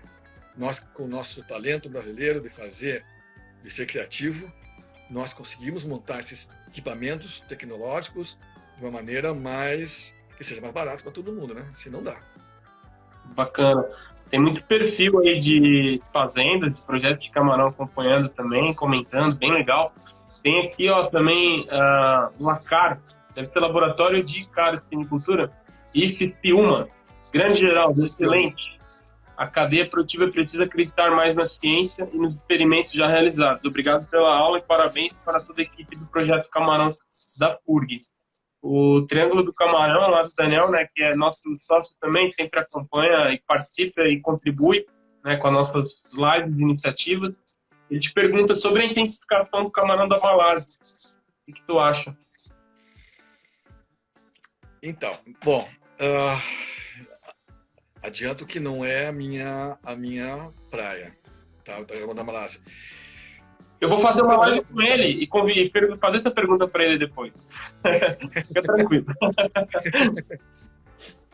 Nós, com o nosso talento brasileiro de ser criativo, nós conseguimos montar esses equipamentos tecnológicos de uma maneira que seja mais barato para todo mundo, né? Se não dá. Bacana. Tem muito perfil aí de fazendas, de projetos de camarão acompanhando também, comentando, bem legal. Tem aqui, ó, também o ACAR, deve ser Laboratório de ICAR de Silvicultura, IFPIUMA, grande geral, excelente. A cadeia produtiva precisa acreditar mais na ciência e nos experimentos já realizados. Obrigado pela aula e parabéns para toda a equipe do Projeto Camarão da FURG. O Triângulo do Camarão, lá do Daniel, né, que é nosso sócio também, sempre acompanha e participa e contribui, né, com as nossas lives e iniciativas. Ele te pergunta sobre a intensificação do camarão da Malásia. O que tu acha? Então, bom, adianto que não é a minha praia, tá? O camarão da Malásia. Eu vou fazer uma live com ele e fazer essa pergunta para ele depois. Fica tranquilo.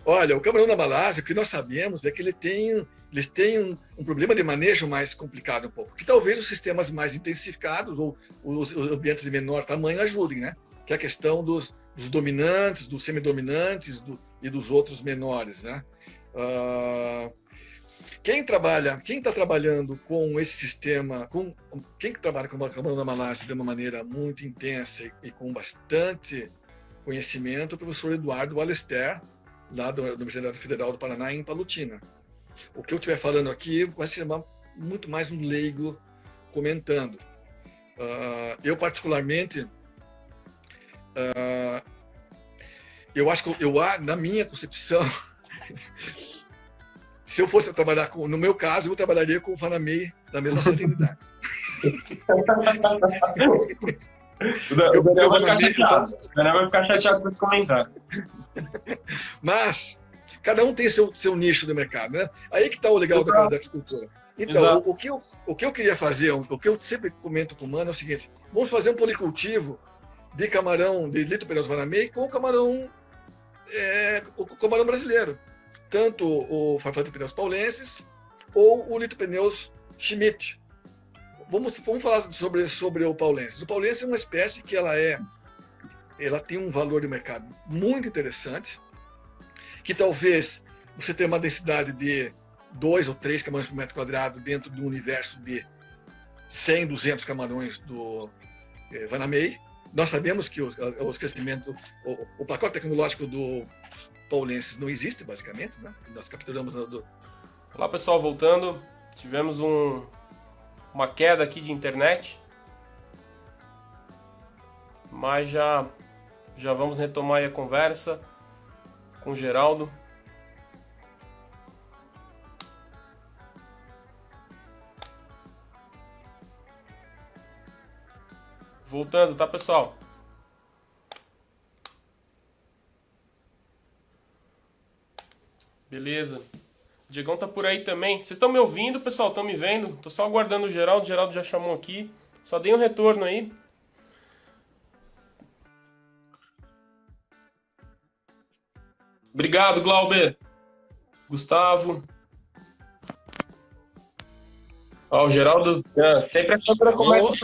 Olha, o camarão da Malásia, o que nós sabemos é que eles têm um problema de manejo mais complicado um pouco, que talvez os sistemas mais intensificados ou os ambientes de menor tamanho ajudem, né? Que é a questão dos dominantes, dos semidominantes e dos outros menores, né? Quem está trabalhando com esse sistema, quem trabalha com o camarão da Malásia de uma maneira muito intensa e com bastante conhecimento, o professor Eduardo Alester, lá da Universidade Federal do Paraná, em Palotina. O que eu estiver falando aqui vai ser muito mais um leigo comentando. Eu, particularmente, eu acho que na minha concepção, se eu fosse trabalhar no meu caso, eu trabalharia com o Vanamei da mesma serenidade. O Daniel vai ficar chateado. O Daniel vai ficar chateado com esse comentário. Mas cada um tem seu nicho de mercado, né? Aí que está o legal da agricultura. Então, o que eu queria fazer, o que eu sempre comento com o Mano é o seguinte: vamos fazer um policultivo de camarão, de Lithopeneus Vanamei, com o camarão brasileiro. Tanto o Lithopeneus paulensis ou o Lithopeneus Schmidt. Vamos falar sobre o paulensis. O paulensis é uma espécie que ela tem um valor de mercado muito interessante, que talvez você tenha uma densidade de 2 ou 3 camarões por metro quadrado dentro do universo de 100, 200 camarões do Vanamei. Nós sabemos que os crescimentos, o pacote tecnológico do paulensis não existe, basicamente, né? Nós capturamos Olá, pessoal, voltando. Tivemos uma queda aqui de internet, mas já vamos retomar aí a conversa com o Geraldo. Voltando, tá, pessoal? Beleza. O Diegão tá por aí também. Vocês estão me ouvindo, pessoal? Estão me vendo? Tô só aguardando o Geraldo. O Geraldo já chamou aqui. Só dei um retorno aí. Obrigado, Glauber. Gustavo. Ó, o Geraldo, sempre a câmera começa.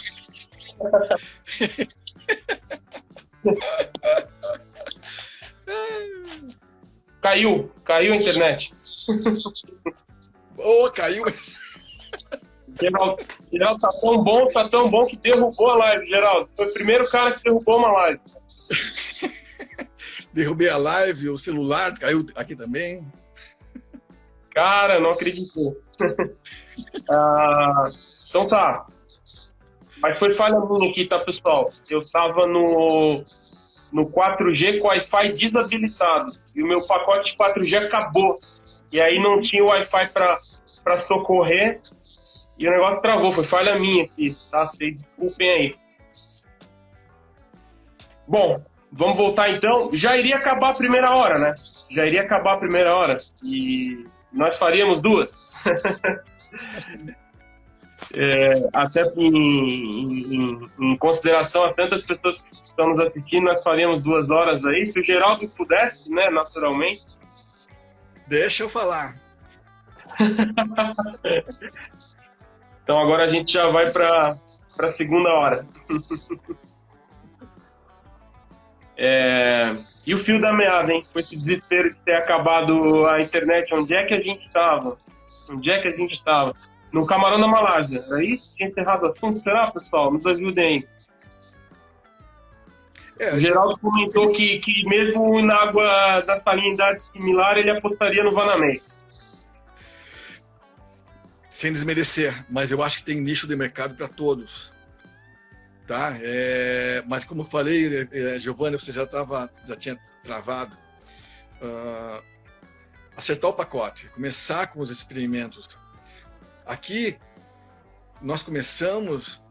Caiu a internet. Caiu. Geraldo tá tão bom que derrubou a live, Geraldo. Foi o primeiro cara que derrubou uma live. Derrubei a live, o celular caiu aqui também. Cara, não acredito. Então tá. Mas foi falha minha aqui, tá, pessoal? Eu tava no 4G com Wi-Fi desabilitado. E o meu pacote de 4G acabou. E aí não tinha Wi-Fi pra socorrer. E o negócio travou. Foi falha minha aqui, tá? Vocês desculpem aí. Bom, vamos voltar então. Já iria acabar a primeira hora, né? E nós faríamos duas. Até em consideração a tantas pessoas que estão nos assistindo, nós faríamos 2 horas aí. Se o Geraldo pudesse, né, naturalmente. Deixa eu falar. Então agora a gente já vai para a segunda hora. E o fio da meada, hein? Com esse desespero de ter acabado a internet, onde é que a gente estava? No Camarão da Malásia. É isso? Tinha encerrado o assunto? Será, pessoal? Nos ajudem aí. O Geraldo comentou que mesmo na água da salinidade similar, ele apostaria no Vanamei. Sem desmerecer, mas eu acho que tem nicho de mercado para todos. Tá? Mas como eu falei, Giovanni, você já tinha travado. Acertar o pacote, começar com os experimentos. Aqui, nós começamos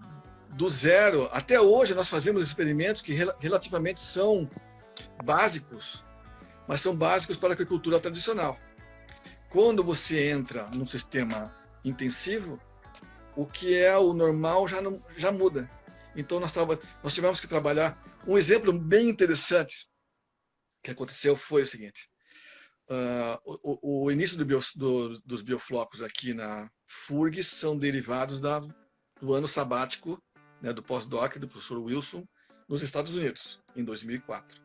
do zero. Até hoje, nós fazemos experimentos que relativamente são básicos, mas são básicos para a agricultura tradicional. Quando você entra num sistema intensivo, o que é o normal já muda. Então, nós tivemos que trabalhar. Um exemplo bem interessante que aconteceu foi o seguinte. O início dos bioflocos aqui na FURG são derivados do ano sabático, né, do pós-doc do professor Wilson nos Estados Unidos, em 2004.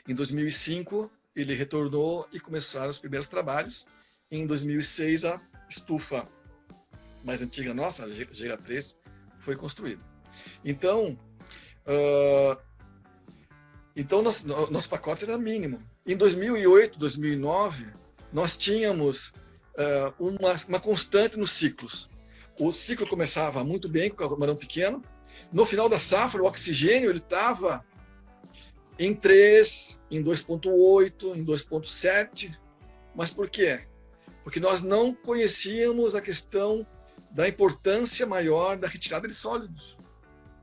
Em 2005, ele retornou e começaram os primeiros trabalhos. Em 2006, a estufa mais antiga nossa, a GH3, foi construída. Então, nosso pacote era mínimo. Em 2008, 2009, nós tínhamos uma constante nos ciclos. O ciclo começava muito bem com o camarão pequeno. No final da safra, o oxigênio estava em 3, em 2,8, em 2,7. Mas por quê? Porque nós não conhecíamos a questão da importância maior da retirada de sólidos,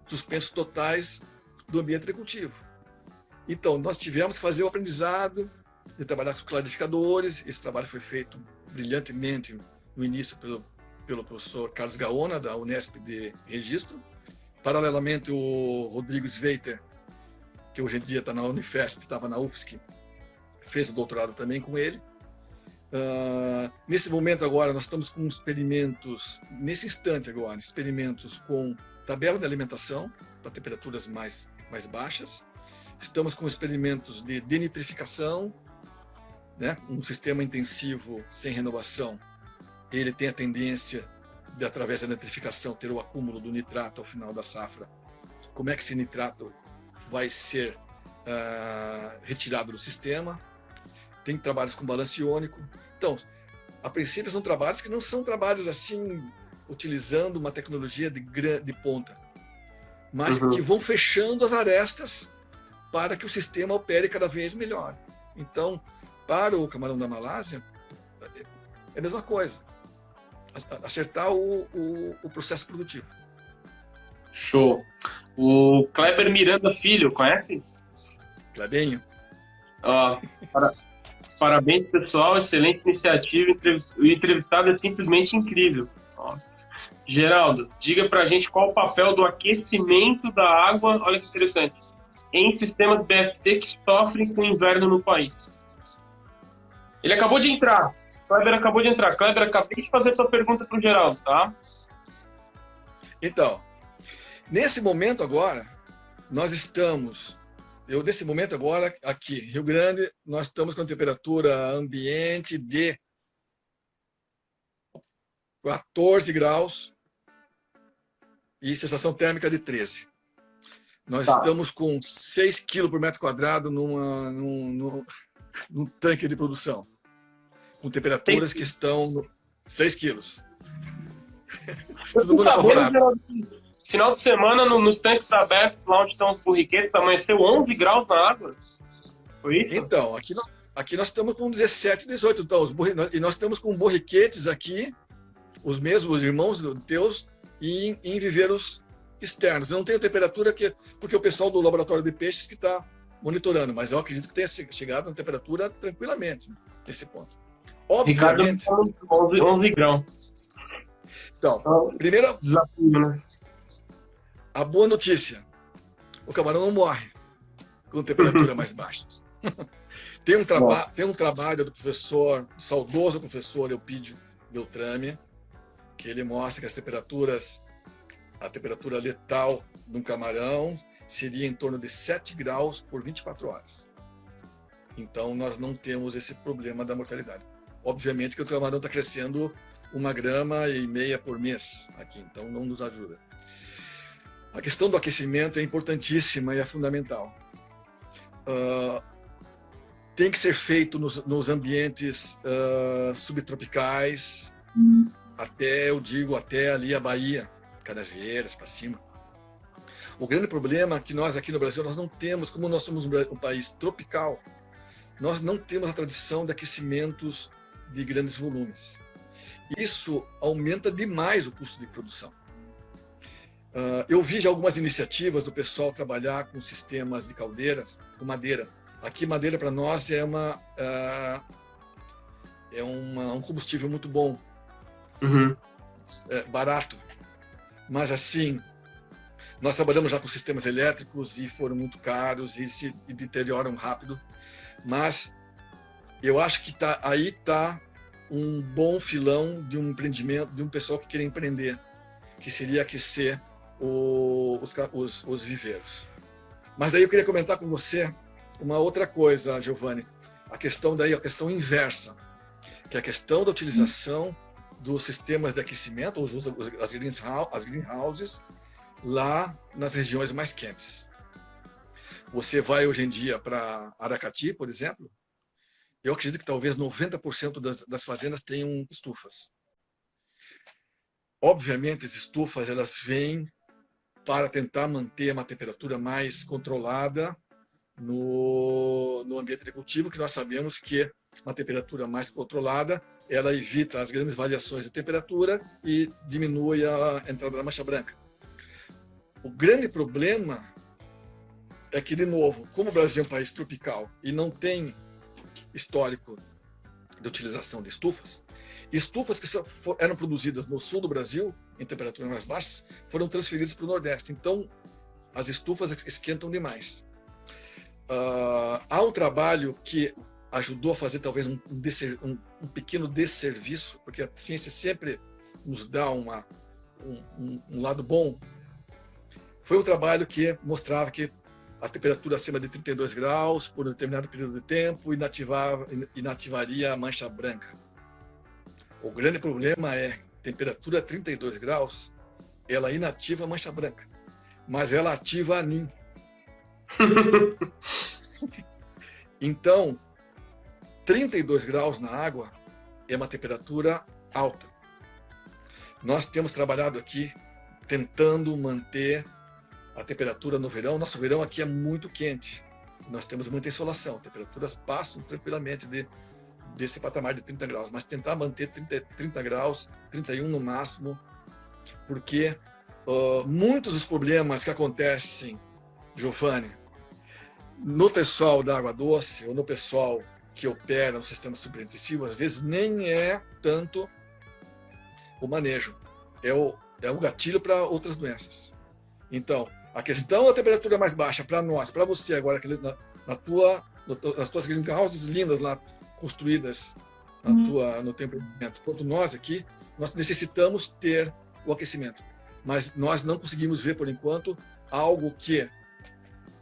suspensos totais do ambiente de cultivo. Então, nós tivemos que fazer o aprendizado de trabalhar com clarificadores. Esse trabalho foi feito brilhantemente no início pelo professor Carlos Gaona, da Unesp de Registro. Paralelamente, o Rodrigo Sveiter, que hoje em dia está na Unifesp, estava na UFSC, fez o doutorado também com ele. Nesse momento agora, nós estamos com experimentos, nesse instante agora, experimentos com tabela de alimentação para temperaturas mais baixas. Estamos com experimentos de denitrificação, né? Um sistema intensivo sem renovação, ele tem a tendência de, através da nitrificação, ter o acúmulo do nitrato ao final da safra. Como é que esse nitrato vai ser retirado do sistema? Tem trabalhos com balanço iônico. Então, a princípio, são trabalhos que não são trabalhos assim, utilizando uma tecnologia de ponta, mas que vão fechando as arestas para que o sistema opere cada vez melhor. Então, para o camarão da Malásia, é a mesma coisa. Acertar o processo produtivo. Show. O Kleber Miranda Filho, conhece? Klebenho. Parabéns, pessoal. Excelente iniciativa. O entrevistado é simplesmente incrível. Ó. Geraldo, diga pra gente qual o papel do aquecimento da água, olha que interessante, em sistemas BST que sofrem com o inverno no país. Ele acabou de entrar. Kleber acabou de entrar. Kleber, acabei de fazer essa pergunta pro Geraldo, tá? Então, nesse momento agora, nesse momento agora, aqui, Rio Grande, nós estamos com temperatura ambiente de 14 graus e sensação térmica de 13. Nós estamos com 6 quilos por metro quadrado num tanque de produção, com temperaturas que estão 6 quilos. Todo mundo apavorado. Final de semana, nos tanques abertos, lá onde estão os borriquetes, amanheceu 11 graus na água. Foi isso? Então, aqui nós estamos com 17, 18. Então, e nós estamos com borriquetes aqui, os mesmos irmãos teus, em viveiros externos. Eu não tenho temperatura porque o pessoal do laboratório de peixes que está monitorando, mas eu acredito que tenha chegado na temperatura tranquilamente nesse ponto. Obviamente. Ricardo, 11 graus. Então, primeiro desafio, né? A boa notícia: o camarão não morre com temperatura mais baixa. Tem um trabalho do saudoso professor Eupídio Beltrame, que ele mostra que a temperatura letal de um camarão seria em torno de 7 graus por 24 horas. Então, nós não temos esse problema da mortalidade. Obviamente que o camarão está crescendo 1,5 gramas por mês aqui, então não nos ajuda. A questão do aquecimento é importantíssima e é fundamental. Tem que ser feito nos ambientes subtropicais, até ali a Bahia, Canasvieiras, para cima. O grande problema é que nós aqui no Brasil, nós não temos, como nós somos um país tropical, nós não temos a tradição de aquecimentos de grandes volumes. Isso aumenta demais o custo de produção. Eu vi já algumas iniciativas do pessoal trabalhar com sistemas de caldeiras, com madeira. Aqui, madeira para nós é um combustível muito bom, barato. Mas assim, nós trabalhamos já com sistemas elétricos e foram muito caros e se deterioram rápido. Mas eu acho que aí está um bom filão de um empreendimento, de um pessoal que quer empreender, que seria aquecer os viveiros. Mas daí eu queria comentar com você uma outra coisa, Giovanni, a questão inversa, que é a questão da utilização dos sistemas de aquecimento, as greenhouses, lá nas regiões mais quentes. Você vai hoje em dia para Aracati, por exemplo, eu acredito que talvez 90% das fazendas tenham estufas. Obviamente, as estufas elas vêm para tentar manter uma temperatura mais controlada no ambiente de cultivo, que nós sabemos que uma temperatura mais controlada, ela evita as grandes variações de temperatura e diminui a entrada da mancha branca. O grande problema é que, de novo, como o Brasil é um país tropical e não tem histórico de utilização de estufas que eram produzidas no sul do Brasil, em temperaturas mais baixas, foram transferidas para o Nordeste. Então, as estufas esquentam demais. Há um trabalho que ajudou a fazer talvez um pequeno desserviço, porque a ciência sempre nos dá um lado bom. Foi um trabalho que mostrava que a temperatura acima de 32 graus por um determinado período de tempo inativaria a mancha branca. O grande problema é temperatura 32 graus, ela inativa a mancha branca, mas ela ativa a anin. Então, 32 graus na água é uma temperatura alta. Nós temos trabalhado aqui tentando manter a temperatura no verão. Nosso verão aqui é muito quente. Nós temos muita insolação. Temperaturas passam tranquilamente desse patamar de 30 graus, mas tentar manter 30 graus, 31 no máximo, porque muitos dos problemas que acontecem, Giovanni, no pessoal da água doce ou no pessoal que opera no sistema superintensivo, às vezes nem é tanto o manejo, é o gatilho para outras doenças. Então, a questão da temperatura mais baixa para nós, para você agora, nas tuas greenhouses lindas lá, construídas no teu empreendimento, quanto nós aqui, nós necessitamos ter o aquecimento. Mas nós não conseguimos ver, por enquanto, algo que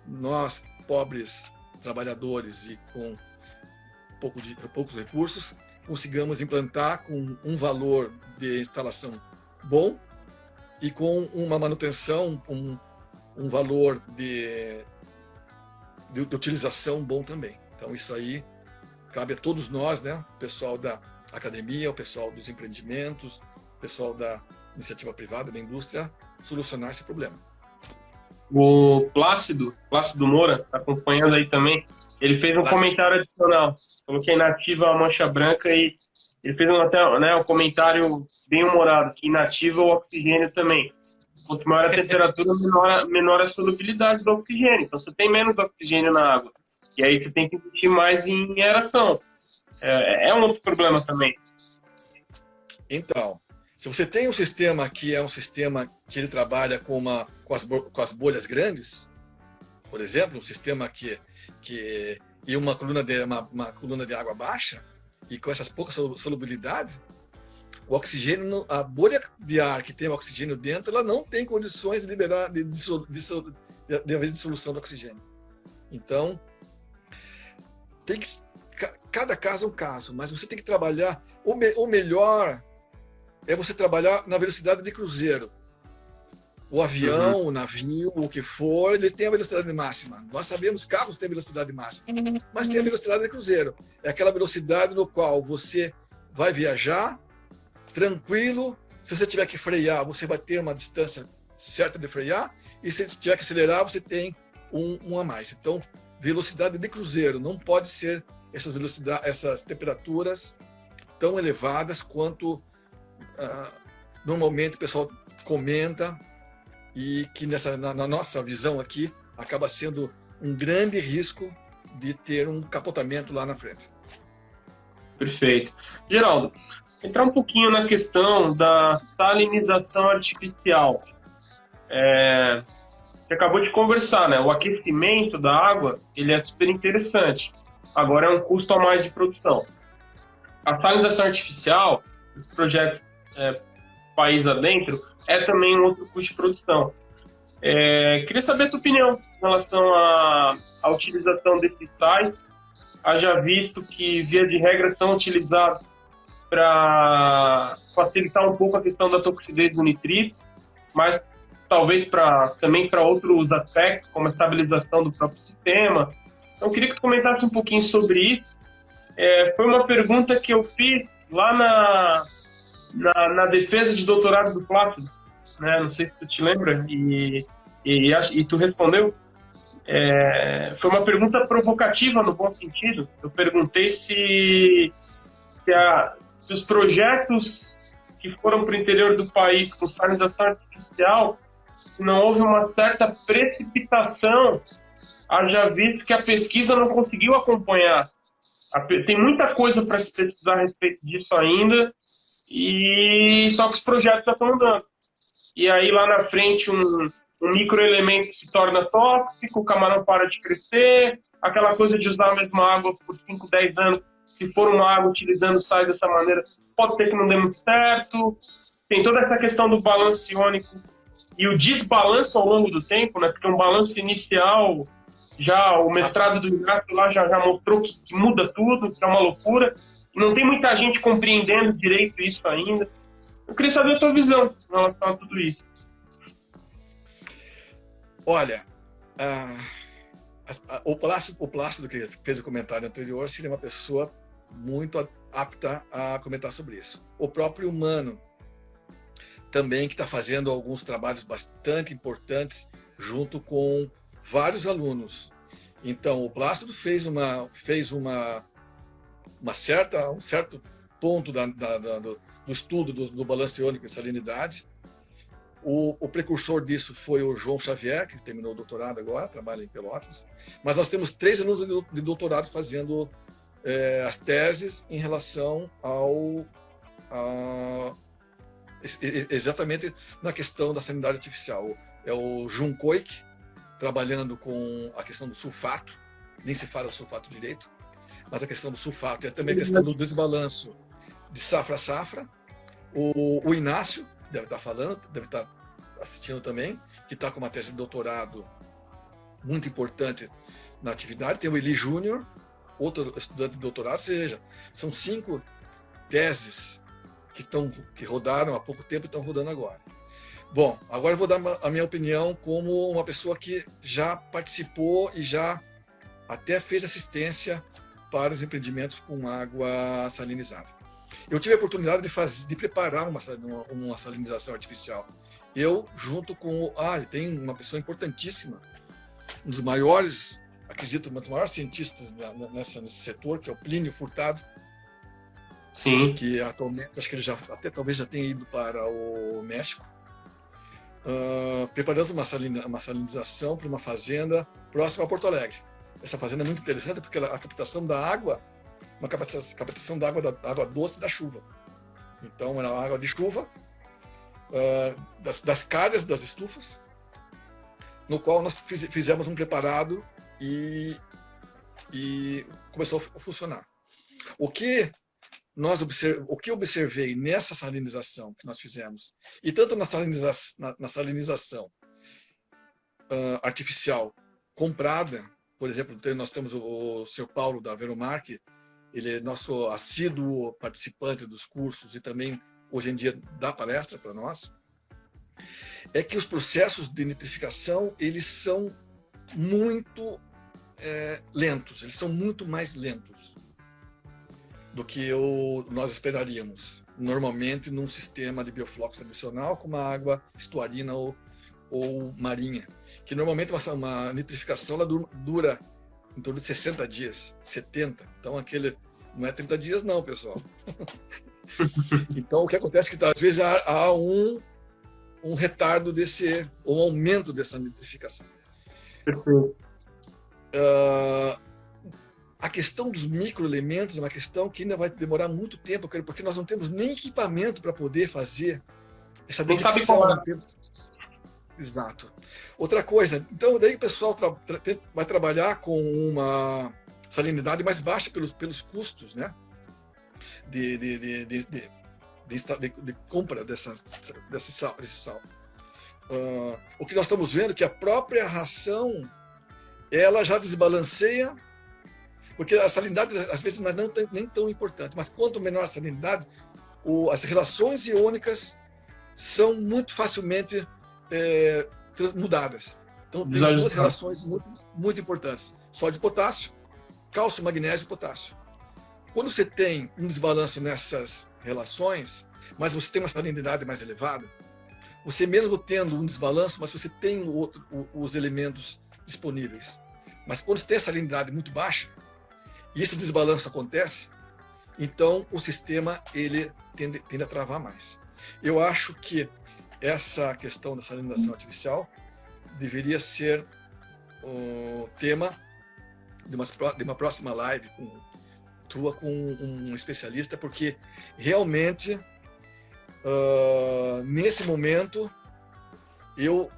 nós, pobres trabalhadores e com poucos recursos, consigamos implantar com um valor de instalação bom e com uma manutenção, um valor de utilização bom também. Então, isso aí cabe a todos nós, né? O pessoal da academia, o pessoal dos empreendimentos, o pessoal da iniciativa privada, da indústria, solucionar esse problema. O Plácido Moura, acompanhando aí também, ele fez um comentário adicional. Coloquei inativa a mancha branca e ele fez um comentário bem humorado, que inativa o oxigênio também. Quanto maior a temperatura, menor a solubilidade do oxigênio. Então, você tem menos oxigênio na água. E aí você tem que investir mais em aeração. É um outro problema também. Então, se você tem um sistema que é um sistema que ele trabalha com as bolhas grandes, por exemplo, um sistema e uma coluna de água baixa, e com essas poucas solubilidades, o oxigênio, a bolha de ar que tem o oxigênio dentro, ela não tem condições de liberar, de haver dissolução do oxigênio. Então, cada caso é um caso, mas você tem que trabalhar, o melhor é você trabalhar na velocidade de cruzeiro. O avião, o navio, o que for, ele tem a velocidade máxima. Nós sabemos que carros têm velocidade máxima, mas tem a velocidade de cruzeiro. É aquela velocidade no qual você vai viajar tranquilo. Se você tiver que frear, você vai ter uma distância certa de frear, e se tiver que acelerar, você tem um a mais. Então, velocidade de cruzeiro não pode ser essas temperaturas tão elevadas quanto normalmente o pessoal comenta, e que na nossa visão aqui acaba sendo um grande risco de ter um capotamento lá na frente. Perfeito. Geraldo, entrar um pouquinho na questão da salinização artificial. Você acabou de conversar, né? O aquecimento da água, ele é super interessante. Agora é um custo a mais de produção. A salinização artificial, os projetos país adentro, é também um outro custo de produção. Queria saber a sua opinião em relação à utilização desses sais. Haja visto que, via de regra, são utilizados para facilitar um pouco a questão da toxicidade do nitrito, mas talvez também para outros aspectos, como a estabilização do próprio sistema. Então, eu queria que você comentasse um pouquinho sobre isso. Foi uma pergunta que eu fiz lá na defesa de doutorado do Plácido, né? Não sei se tu te lembra, e tu respondeu. Foi uma pergunta provocativa no bom sentido. Eu perguntei se os projetos que foram para o interior do país com salinização artificial, se não houve uma certa precipitação, haja visto que a pesquisa não conseguiu acompanhar. Tem muita coisa para se pesquisar a respeito disso ainda, e só que os projetos já estão andando. E aí lá na frente um microelemento se torna tóxico, o camarão para de crescer, aquela coisa de usar a mesma água por 5, 10 anos, se for uma água utilizando sais dessa maneira, pode ser que não dê muito certo. Tem toda essa questão do balanço iônico e o desbalanço ao longo do tempo, né? Porque um balanço inicial, já o mestrado do Ignacio lá já mostrou que muda tudo, que é uma loucura. Não tem muita gente compreendendo direito isso ainda. Eu queria saber a tua visão em relação a tudo isso. Olha, o Plácido que fez o comentário anterior seria uma pessoa muito apta a comentar sobre isso. O próprio Humano também, que está fazendo alguns trabalhos bastante importantes junto com vários alunos. Então, o Plácido fez um certo ponto do estudo do balanço iônico e salinidade. O precursor disso foi o João Xavier, que terminou o doutorado agora, trabalha em Pelotas. Mas nós temos 3 alunos de doutorado fazendo as teses em relação exatamente na questão da salinidade artificial. É o Jun Koik, trabalhando com a questão do sulfato, nem se fala sulfato direito, mas a questão do sulfato, e também a questão do desbalanço de safra a safra. O Inácio deve estar falando, deve estar assistindo também, que está com uma tese de doutorado muito importante na atividade. Tem o Eli Júnior, outro estudante de doutorado, ou seja, são 5 teses que rodaram há pouco tempo e estão rodando agora. Bom, agora eu vou dar a minha opinião como uma pessoa que já participou e já até fez assistência para os empreendimentos com água salinizada. Eu tive a oportunidade de preparar uma salinização artificial. Eu, junto com... tem uma pessoa importantíssima, um dos maiores, acredito, um dos maiores cientistas nesse setor, que é o Plínio Furtado. Sim. Que atualmente, acho que ele talvez já tenha ido para o México. Preparamos uma salinização para uma fazenda próxima a Porto Alegre. Essa fazenda é muito interessante porque a captação da água, uma captação da água doce da chuva. Então, era água de chuva, das calhas das estufas, no qual nós fizemos um preparado e começou a funcionar. O que eu observei nessa salinização que nós fizemos, e tanto na salinização artificial comprada, por exemplo, nós temos o Sr. Paulo da Veromark, ele é nosso assíduo participante dos cursos e também, hoje em dia, dá palestra para nós, é que os processos de nitrificação, eles são muito lentos, eles são muito mais lentos do que nós esperaríamos, normalmente num sistema de bioflux tradicional, como a água estuarina ou marinha, que normalmente uma nitrificação ela dura em torno de 60 dias, 70. Então, não é 30 dias não, pessoal. Então, o que acontece é que às vezes há um retardo ou um aumento dessa nitrificação. Perfeito. A questão dos microelementos é uma questão que ainda vai demorar muito tempo, porque nós não temos nem equipamento para poder fazer essa detecção. Nem sabe como. Exato. Outra coisa, então daí o pessoal vai trabalhar com uma salinidade mais baixa pelos custos, né? De compra desse sal. O que nós estamos vendo é que a própria ração ela já desbalanceia, porque a salinidade às vezes não é nem tão importante, mas quanto menor a salinidade, as relações iônicas são muito facilmente mudadas. Então tem duas relações muito importantes: sódio e potássio, cálcio, magnésio e potássio. Quando você tem um desbalanço nessas relações, mas você tem uma salinidade mais elevada, você mesmo tendo um desbalanço, mas você tem os elementos disponíveis. Mas quando você tem a salinidade muito baixa, e esse desbalanço acontece, então o sistema ele tende a travar mais. Eu acho que essa questão da salinização artificial deveria ser o tema de uma próxima live com um especialista, porque realmente nesse momento eu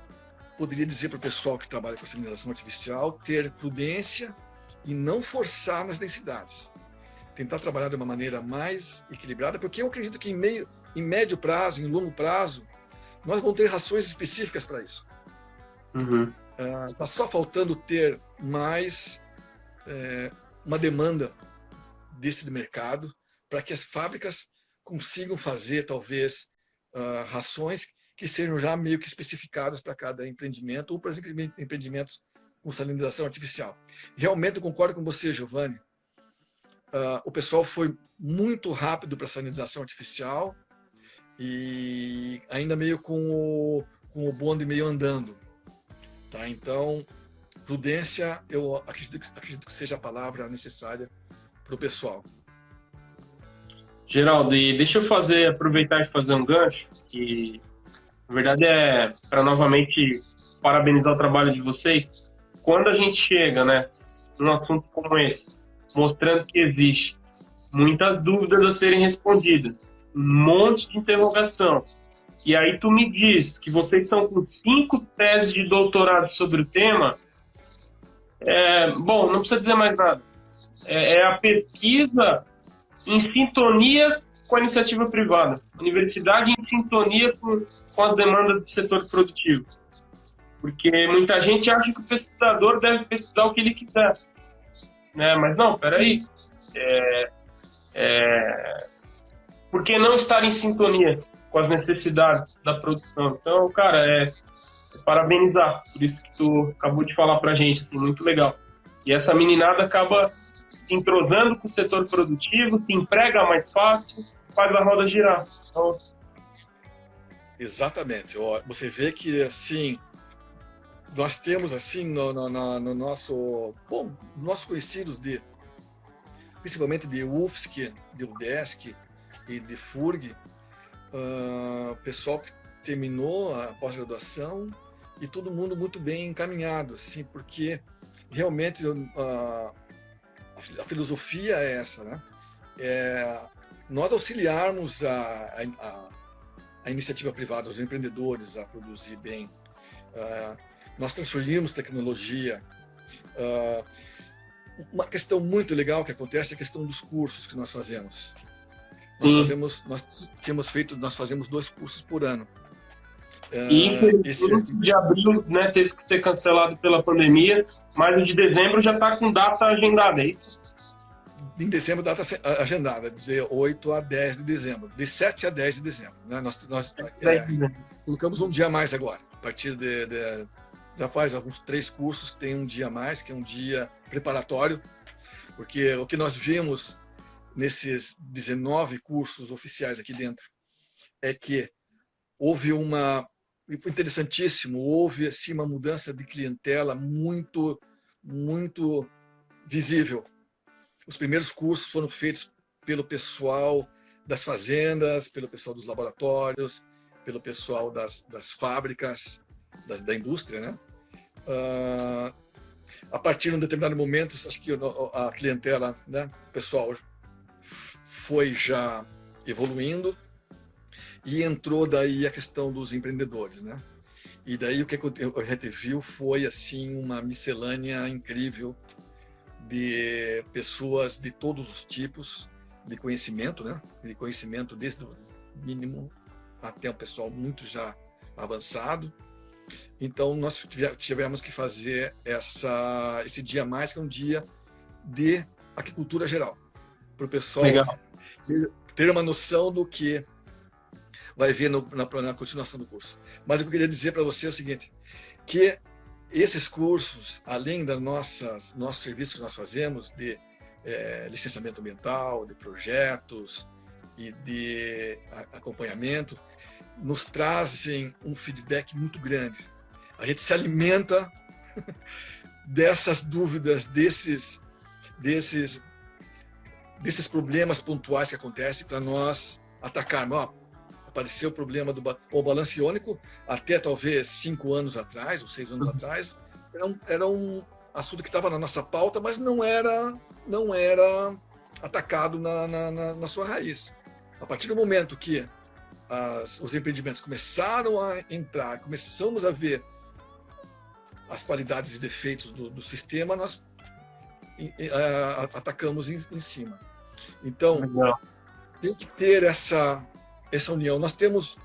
poderia dizer para o pessoal que trabalha com salinização artificial ter prudência e não forçar nas densidades. Tentar trabalhar de uma maneira mais equilibrada, porque eu acredito que em médio prazo, em longo prazo, nós vamos ter rações específicas para isso. Está só faltando ter mais uma demanda desse mercado para que as fábricas consigam fazer, talvez, rações que sejam já meio que especificadas para cada empreendimento ou para os empreendimentos com salinização artificial. Realmente eu concordo com você, Giovanni. O pessoal foi muito rápido para a salinização artificial e ainda meio com o bonde meio andando. Tá? Então, prudência, eu acredito que seja a palavra necessária para o pessoal. Geraldo, e deixa eu aproveitar e fazer um gancho, que na verdade é para novamente parabenizar o trabalho de vocês. Quando a gente chega, né, num assunto como esse, mostrando que existe muitas dúvidas a serem respondidas, um monte de interrogação. E aí tu me diz que vocês estão com 5 teses de doutorado sobre o tema. Bom, não precisa dizer mais nada. É a pesquisa em sintonia com a iniciativa privada. Universidade em sintonia com as demandas do setor produtivo. Porque muita gente acha que o pesquisador deve pesquisar o que ele quiser. Né? Mas não, peraí. Por que não estar em sintonia com as necessidades da produção? Então, cara, parabenizar por isso que tu acabou de falar pra gente, assim, muito legal. E essa meninada acaba se entrosando com o setor produtivo, se emprega mais fácil, faz a roda girar. Então... Exatamente. Você vê que, assim, nós temos, assim, no nosso... Bom, nossos conhecidos, principalmente de UFSC, de UDESC e de FURG, pessoal que terminou a pós-graduação e todo mundo muito bem encaminhado, assim, porque realmente a filosofia é essa, né? Nós auxiliarmos a iniciativa privada, os empreendedores a produzir bem, nós transferimos tecnologia. Uma questão muito legal que acontece é a questão dos cursos que nós fazemos. Nós fazemos 2 cursos por ano. Esse de abril, né, teve que ser cancelado pela pandemia, mas o de dezembro já está com data agendada, é isso? Em dezembro, data agendada, de 8 a 10 de dezembro, de 7 a 10 de dezembro. Né? Nós colocamos um dia a mais agora, a partir já faz alguns 3 cursos que tem um dia a mais, que é um dia preparatório, porque o que nós vimos nesses 19 cursos oficiais aqui dentro é que houve foi interessantíssimo, houve assim, uma mudança de clientela muito, muito visível. Os primeiros cursos foram feitos pelo pessoal das fazendas, pelo pessoal dos laboratórios, pelo pessoal das fábricas, da indústria, né? A partir de um determinado momento, acho que a clientela, né, o pessoal foi já evoluindo e entrou daí a questão dos empreendedores, né? E daí o que a gente viu foi assim uma miscelânea incrível de pessoas de todos os tipos de conhecimento, né? De conhecimento desde o mínimo até o pessoal muito já avançado. Então nós tivemos que fazer esse dia a mais, que é um dia de agricultura geral, para o pessoal ter uma noção do que vai ver na continuação do curso. Mas o que eu queria dizer para você é o seguinte, que esses cursos, além dos nossos serviços que nós fazemos de licenciamento ambiental, de projetos e de acompanhamento, nos trazem um feedback muito grande. A gente se alimenta dessas dúvidas, desses problemas pontuais que acontecem para nós atacarmos. Apareceu o problema do balanço iônico até talvez 5 anos atrás, ou 6 anos atrás, era um assunto que estava na nossa pauta, mas não era atacado na sua raiz. A partir do momento que os empreendimentos começaram a entrar, começamos a ver as qualidades e defeitos do sistema, nós atacamos em cima. Então, tem que ter essa união. Nós temos,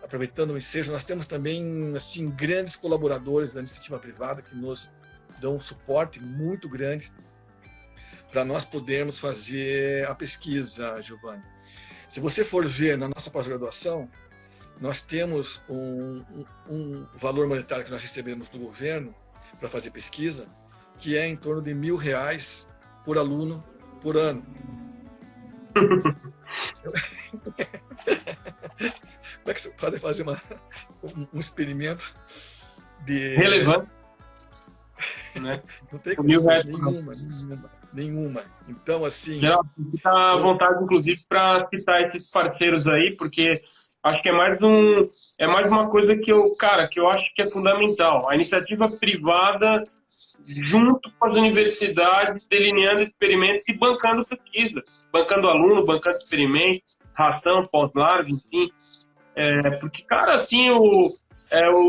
aproveitando o ensejo, nós temos também assim, grandes colaboradores da iniciativa privada que nos dão um suporte muito grande para nós podermos fazer a pesquisa, Giovanni. Se você for ver na nossa pós-graduação, nós temos um valor monetário que nós recebemos do governo para fazer pesquisa, que é em torno de R$1.000 por aluno por ano. Como é que você pode fazer um experimento de... relevante? né? Não tem Por 1.000 condições reais. nenhuma. Então, assim... Geraldo, fica à vontade, inclusive, para citar esses parceiros aí, porque acho que é mais uma coisa que eu acho que é fundamental. A iniciativa privada, junto com as universidades, delineando experimentos e bancando pesquisa, bancando aluno, bancando experimentos, ração, pós-larva, enfim. Porque, cara, assim, o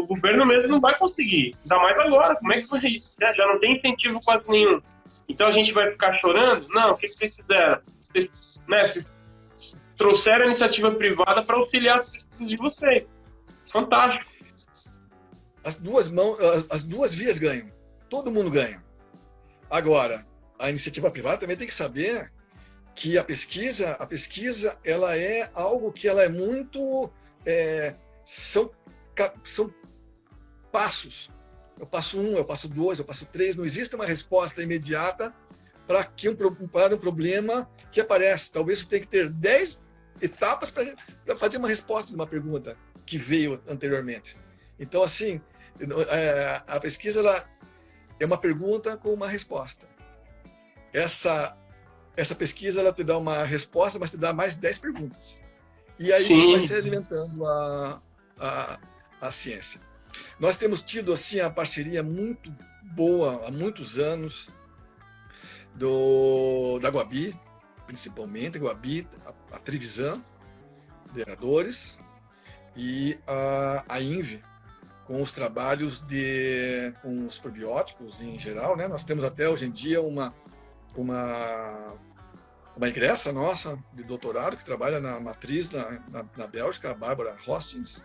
governo mesmo não vai conseguir. Ainda mais agora. Como é que foi isso? Já não tem incentivo quase nenhum. Então a gente vai ficar chorando? Não, o que vocês fizeram? Vocês trouxeram a iniciativa privada para auxiliar as pesquisas de vocês. Fantástico. As duas vias ganham. Todo mundo ganha. Agora, a iniciativa privada também tem que saber que a pesquisa ela é algo que ela é muito... são passos. É o passo 1, é o passo 2, é o passo 3. Não existe uma resposta imediata para um problema que aparece. Talvez você tenha que ter 10 etapas para fazer uma resposta de uma pergunta que veio anteriormente. Então, assim, a pesquisa ela é uma pergunta com uma resposta. Essa pesquisa ela te dá uma resposta, mas te dá mais 10 perguntas. E aí você vai se alimentando a ciência. Nós temos tido assim a parceria muito boa há muitos anos da Guabi, principalmente a Guabi, a Trevisan, Geradores, e a INVE, com os trabalhos com os probióticos em geral, né? Nós temos até hoje em dia uma egressa nossa de doutorado que trabalha na matriz na Bélgica, a Bárbara Hostings,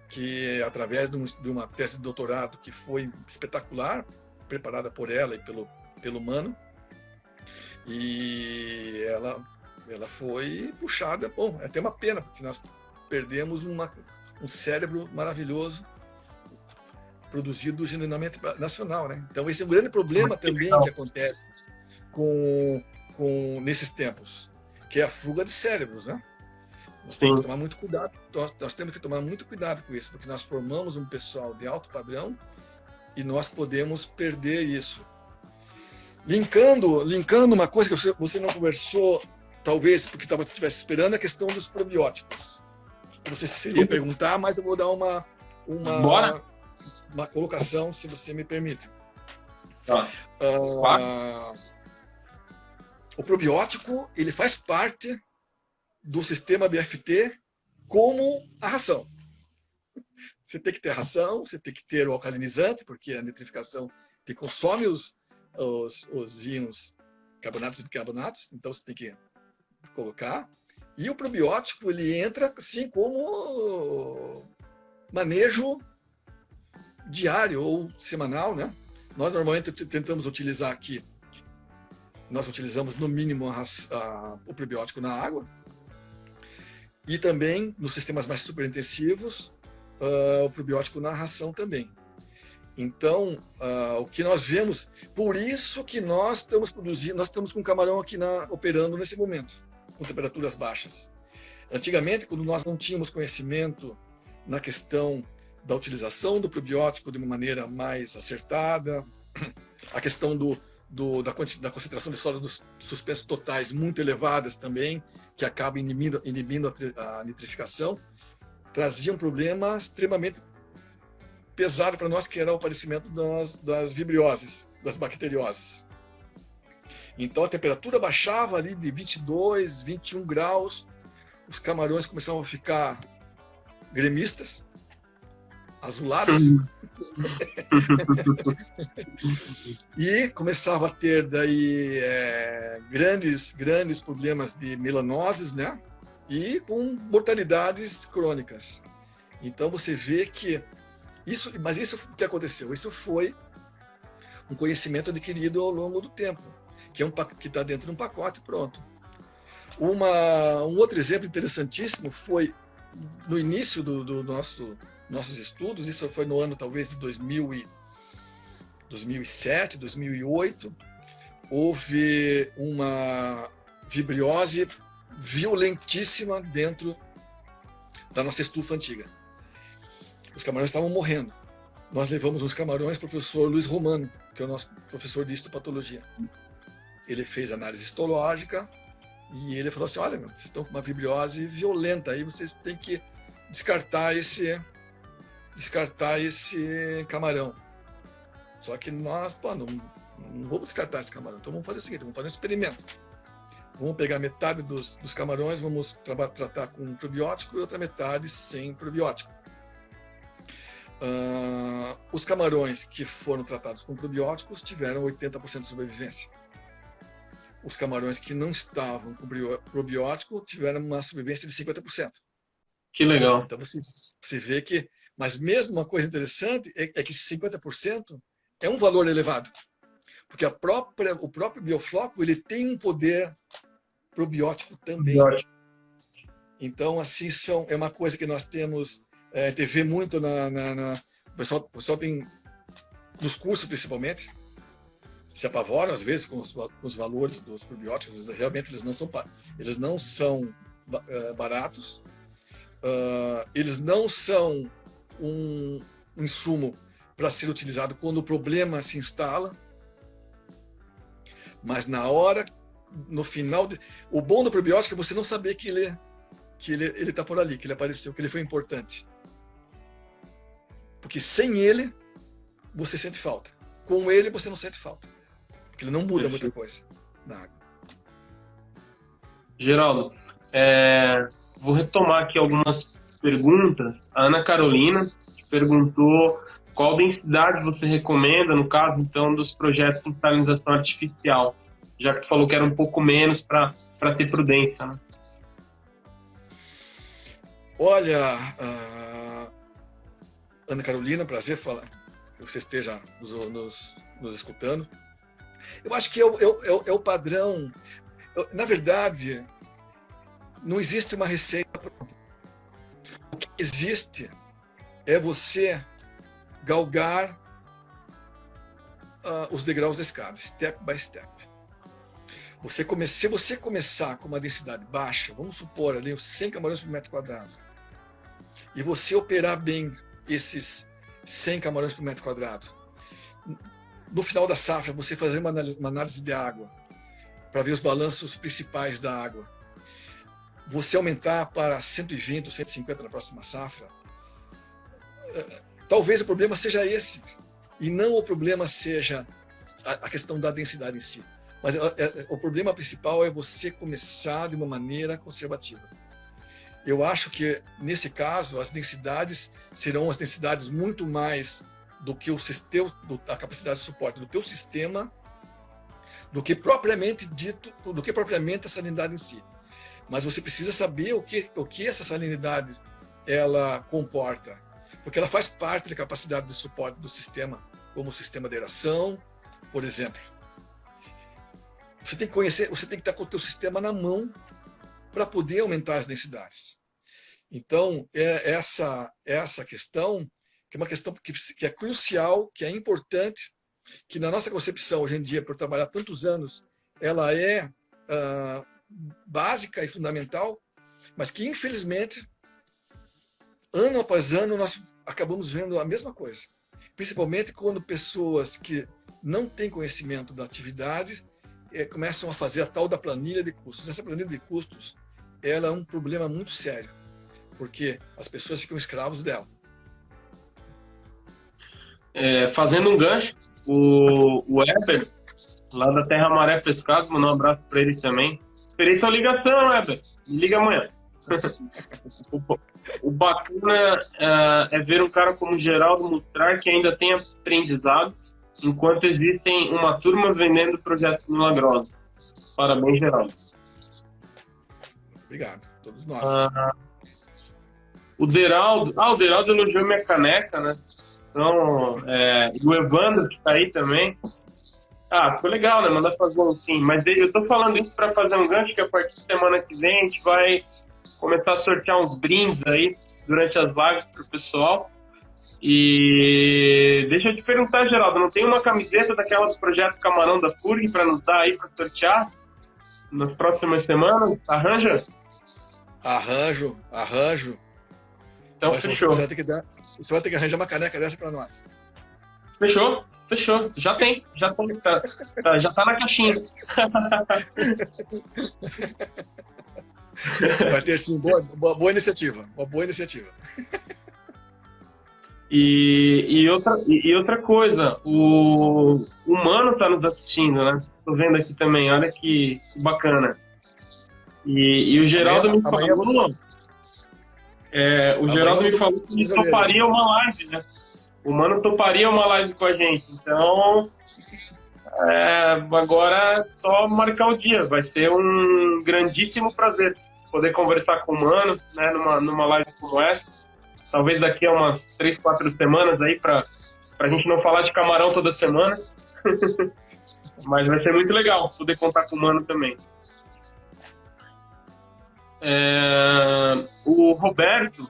que através de uma tese de doutorado que foi espetacular, preparada por ela e pelo Mano, e ela foi puxada. Bom, é até uma pena, porque nós perdemos um cérebro maravilhoso produzido genuinamente nacional, né? Então esse é um grande problema também que acontece nesses tempos, que é a fuga de cérebros, né? Nós temos que tomar muito cuidado. Nós temos que tomar muito cuidado com isso, porque nós formamos um pessoal de alto padrão e nós podemos perder isso. Linkando uma coisa que você não conversou, talvez porque estivesse esperando, a questão dos probióticos. Não sei se você iria perguntar, mas eu vou dar uma colocação, se você me permite. O probiótico ele faz parte do sistema BFT como a ração. Você tem que ter ração, você tem que ter o alcalinizante, porque a nitrificação te consome os íons carbonatos e bicarbonatos, então você tem que colocar. E o probiótico ele entra assim como manejo diário ou semanal, né? Nós normalmente tentamos utilizar aqui, nós utilizamos no mínimo o probiótico na água e também nos sistemas mais superintensivos o probiótico na ração também. Então, o que nós vemos, por isso que nós estamos com camarão aqui operando nesse momento, com temperaturas baixas. Antigamente, quando nós não tínhamos conhecimento na questão da utilização do probiótico de uma maneira mais acertada, a questão da concentração de sólidos suspensos totais muito elevadas também, que acaba inibindo a nitrificação, trazia um problema extremamente pesado para nós, que era o aparecimento das vibrioses, das bacterioses. Então a temperatura baixava ali de 22, 21 graus, os camarões começavam a ficar gremistas, azulados, e começava a ter daí grandes problemas de melanoses, né? E com mortalidades crônicas. Então você vê que isso que aconteceu, isso foi um conhecimento adquirido ao longo do tempo, que está dentro de um pacote pronto. Um outro exemplo interessantíssimo foi no início do nossos estudos, isso foi no ano talvez de 2007, 2008, houve uma vibriose violentíssima dentro da nossa estufa antiga. Os camarões estavam morrendo. nós levamos os camarões para o professor Luiz Romano, que é o nosso professor de histopatologia. Ele fez análise histológica e ele falou assim, olha, meu, vocês estão com uma fibriose violenta, aí vocês têm que descartar esse camarão. Só que nós, não vamos descartar esse camarão, então vamos fazer o seguinte, vamos fazer um experimento. Vamos pegar metade dos camarões, vamos tratar com probiótico e outra metade sem probiótico. Os camarões que foram tratados com probióticos tiveram 80% de sobrevivência. Os camarões que não estavam com probiótico tiveram uma sobrevivência de 50%. Que legal. Então você vê que... Mas mesmo uma coisa interessante é que esse 50% é um valor elevado. Porque o próprio biofloco ele tem um poder probiótico também. Probiótico. Então, assim, é uma coisa que nós temos... A gente vê muito o pessoal tem, nos cursos principalmente, se apavoram às vezes com os valores dos probióticos. Realmente eles não são baratos, eles não são um insumo para ser utilizado quando o problema se instala, mas na hora, no final, o bom do probiótico é você não saber que ele está por ali, que ele apareceu, que ele foi importante. Porque sem ele, você sente falta. Com ele, você não sente falta. Porque ele não muda muita coisa na água. Geraldo, vou retomar aqui algumas perguntas. A Ana Carolina perguntou qual densidade você recomenda, no caso, então, dos projetos de salinização artificial, já que tu falou que era um pouco menos para ter prudência, né? Olha, Ana Carolina, prazer falar que você esteja nos escutando. Eu acho que é o padrão. Na verdade, não existe uma receita pronta. O que existe é você galgar os degraus da escada, step by step. Se você começar com uma densidade baixa, vamos supor ali 100 camarões por metro quadrado, e você operar bem esses 100 camarões por metro quadrado, no final da safra, você fazer uma análise de água, para ver os balanços principais da água, você aumentar para 120 ou 150 na próxima safra, talvez o problema seja esse, e não o problema seja a questão da densidade em si. Mas o problema principal é você começar de uma maneira conservativa. Eu acho que, nesse caso, as densidades serão as densidades muito mais do que a capacidade de suporte do teu sistema, do que propriamente a salinidade em si. Mas você precisa saber o que essa salinidade ela comporta, porque ela faz parte da capacidade de suporte do sistema, como o sistema de aeração, por exemplo. Você tem que estar com o teu sistema na mão para poder aumentar as densidades. Então, essa questão, que é uma questão que é crucial, que é importante, que na nossa concepção hoje em dia, por trabalhar tantos anos, ela é básica e fundamental, mas que, infelizmente, ano após ano, nós acabamos vendo a mesma coisa. Principalmente quando pessoas que não têm conhecimento da atividade começam a fazer a tal da planilha de custos. Essa planilha de custos, ela é um problema muito sério, porque as pessoas ficam escravos dela. Fazendo um gancho, o Heber, lá da Terra Maré Pescados, mandou um abraço para ele também. Esperei sua ligação, Heber. Me liga amanhã. O bacana é ver um cara como Geraldo mostrar que ainda tem aprendizado, enquanto existem uma turma vendendo projetos milagrosos. Parabéns, Geraldo. Obrigado, todos nós. O Deraldo elogiou minha caneca, né? Então, e o Evandro, que tá aí também. Ficou legal, né? Mandar fazer um sim. Mas eu tô falando isso para fazer um gancho, que a partir de semana que vem a gente vai começar a sortear uns brindes aí durante as lives pro pessoal. E deixa eu te perguntar, Geraldo, não tem uma camiseta daquela do Projeto Camarão da FURG para nos dar aí para sortear nas próximas semanas? Arranja? Arranjo. Então, mas fechou. Você vai ter que arranjar uma caneca dessa para nós. Fechou, fechou. Já tem, já tá na caixinha. Vai ter, sim, boa iniciativa. Uma boa iniciativa. E outra coisa, o Mano tá nos assistindo, né? Tô vendo aqui também, olha que bacana. E o Geraldo me falou. O Geraldo me falou que ele toparia uma live, né? O Mano toparia uma live com a gente. Então, agora é só marcar o dia. Vai ser um grandíssimo prazer poder conversar com o Mano, né? Numa live como essa. Talvez daqui a umas 3, 4 semanas aí, pra gente não falar de camarão toda semana. Mas vai ser muito legal poder contar com o Mano também. O Roberto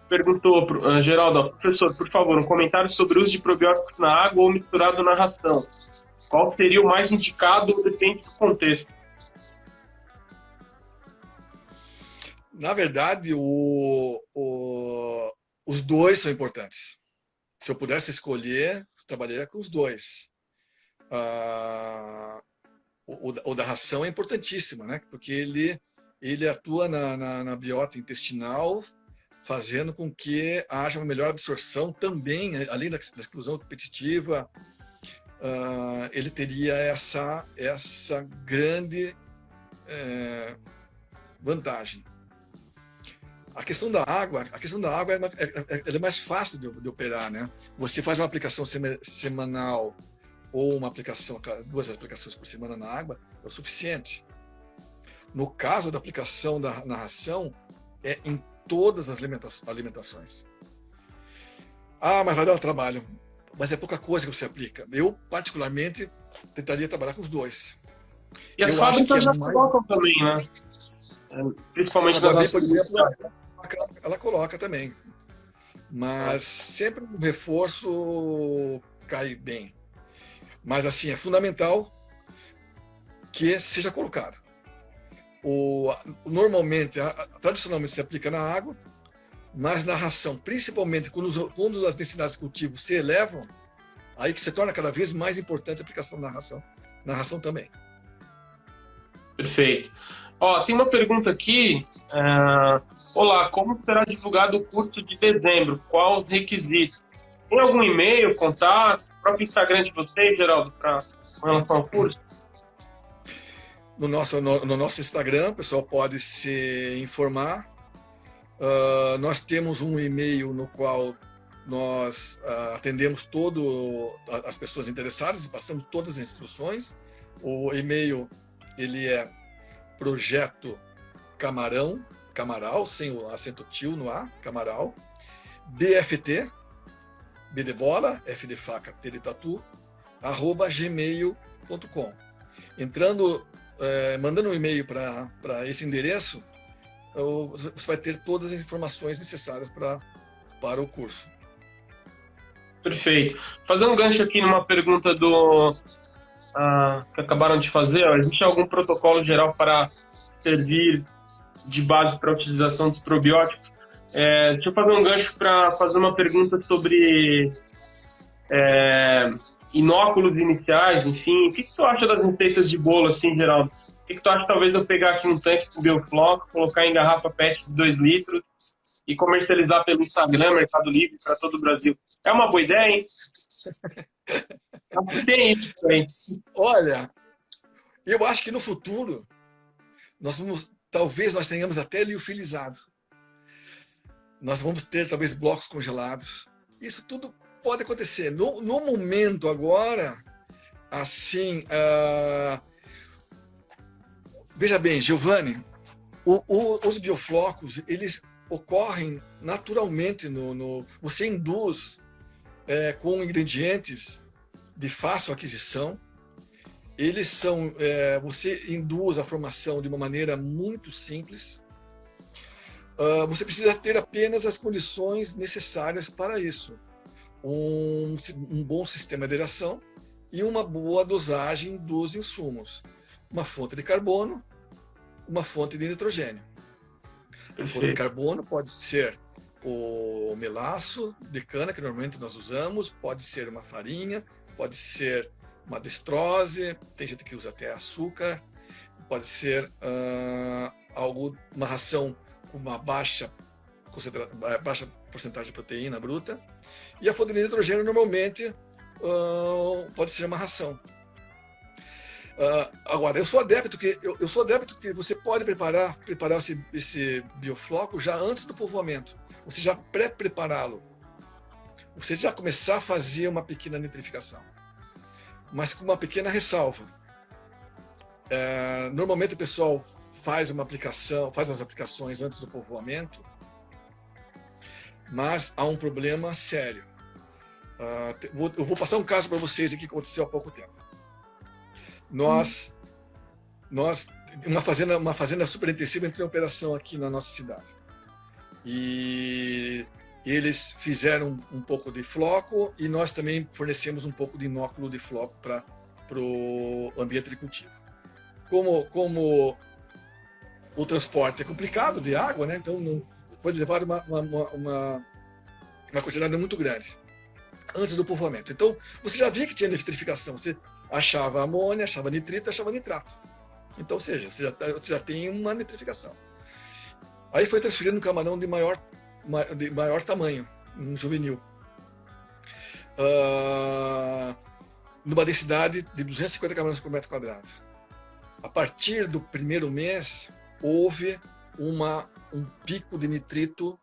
perguntou, Geraldo, professor, por favor, um comentário sobre o uso de probióticos na água ou misturado na ração. Qual seria o mais indicado, depende do contexto? Na verdade, os dois são importantes. Se eu pudesse escolher, eu trabalharia com os dois. O da ração é importantíssimo, né? Porque ele atua na biota intestinal, fazendo com que haja uma melhor absorção também, além da exclusão competitiva. Ele teria essa grande vantagem. A questão da água ela é mais fácil de operar, né? Você faz uma aplicação semanal ou uma aplicação, 2 aplicações por semana na água, é o suficiente. No caso da aplicação na ração, é em todas as alimentações. Mas vai dar trabalho. Mas é pouca coisa que você aplica. Eu, particularmente, tentaria trabalhar com os dois. E as fábricas já colocam também, né? Principalmente nas ações. Por exemplo, ela coloca também. Mas sempre um reforço cai bem. Mas, assim, é fundamental que seja colocado. Normalmente, tradicionalmente se aplica na água, mas na ração, principalmente quando as densidades de cultivo se elevam, aí que se torna cada vez mais importante a aplicação na ração também. Perfeito. Tem uma pergunta aqui. Olá, como será divulgado o curso de dezembro? Quais os requisitos? Tem algum e-mail, contato, próprio Instagram de vocês, Geraldo, com relação ao curso? No nosso Instagram, o pessoal pode se informar. Nós temos um e-mail no qual nós atendemos as pessoas interessadas e passamos todas as instruções. O e-mail ele é projeto Camaral, sem o acento tio no A, Camaral, BFT, B de bola, F de faca, T de tatu, @gmail.com. Mandando um e-mail para esse endereço, você vai ter todas as informações necessárias para o curso. Perfeito. Fazer um gancho aqui numa pergunta que acabaram de fazer. Existe algum protocolo geral para servir de base para a utilização dos probióticos? Deixa eu fazer um gancho para fazer uma pergunta sobre inóculos iniciais, enfim. O que tu acha das receitas de bolo, assim, Geraldo? O que tu acha, talvez, eu pegar aqui um tanque de Biofloco, colocar em garrafa PET de 2 litros e comercializar pelo Instagram, Mercado Livre, para todo o Brasil? É uma boa ideia, hein? Tem isso também. Olha, eu acho que no futuro talvez nós tenhamos até liofilizado. Nós vamos ter talvez blocos congelados. Isso tudo pode acontecer. No momento agora, assim, veja bem, Giovanni, os bioflocos, eles ocorrem naturalmente você induz com ingredientes de fácil aquisição. Eles são, você induz a formação de uma maneira muito simples. Você precisa ter apenas as condições necessárias para isso. Um bom sistema de aeração e uma boa dosagem dos insumos. Uma fonte de carbono, uma fonte de nitrogênio. A fonte de carbono pode ser o melaço de cana, que normalmente nós usamos, pode ser uma farinha, pode ser uma destrose, tem gente que usa até açúcar, pode ser uma ração com uma baixa porcentagem de proteína bruta, e a fonte de nitrogênio normalmente pode ser uma ração. Agora, eu sou adepto que você pode preparar esse biofloco já antes do povoamento. Você já pré-prepará-lo. Você já começar a fazer uma pequena nitrificação. Mas com uma pequena ressalva. Normalmente o pessoal faz as aplicações antes do povoamento, mas há um problema sério. Eu vou passar um caso para vocês aqui que aconteceu há pouco tempo. Uma fazenda super intensiva entrou em operação aqui na nossa cidade. E eles fizeram um pouco de floco e nós também fornecemos um pouco de inóculo de floco para o ambiente de cultivo. Como o transporte é complicado de água, né? Então foi levado uma quantidade muito grande antes do povoamento. Então você já via que tinha nitrificação. Você achava amônia, achava nitrito, achava nitrato. Então, ou seja, você já tem uma nitrificação. Aí foi transferido um camarão de maior tamanho, um juvenil, numa densidade de 250 camarões por metro quadrado. A partir do primeiro mês, houve um pico de nitrito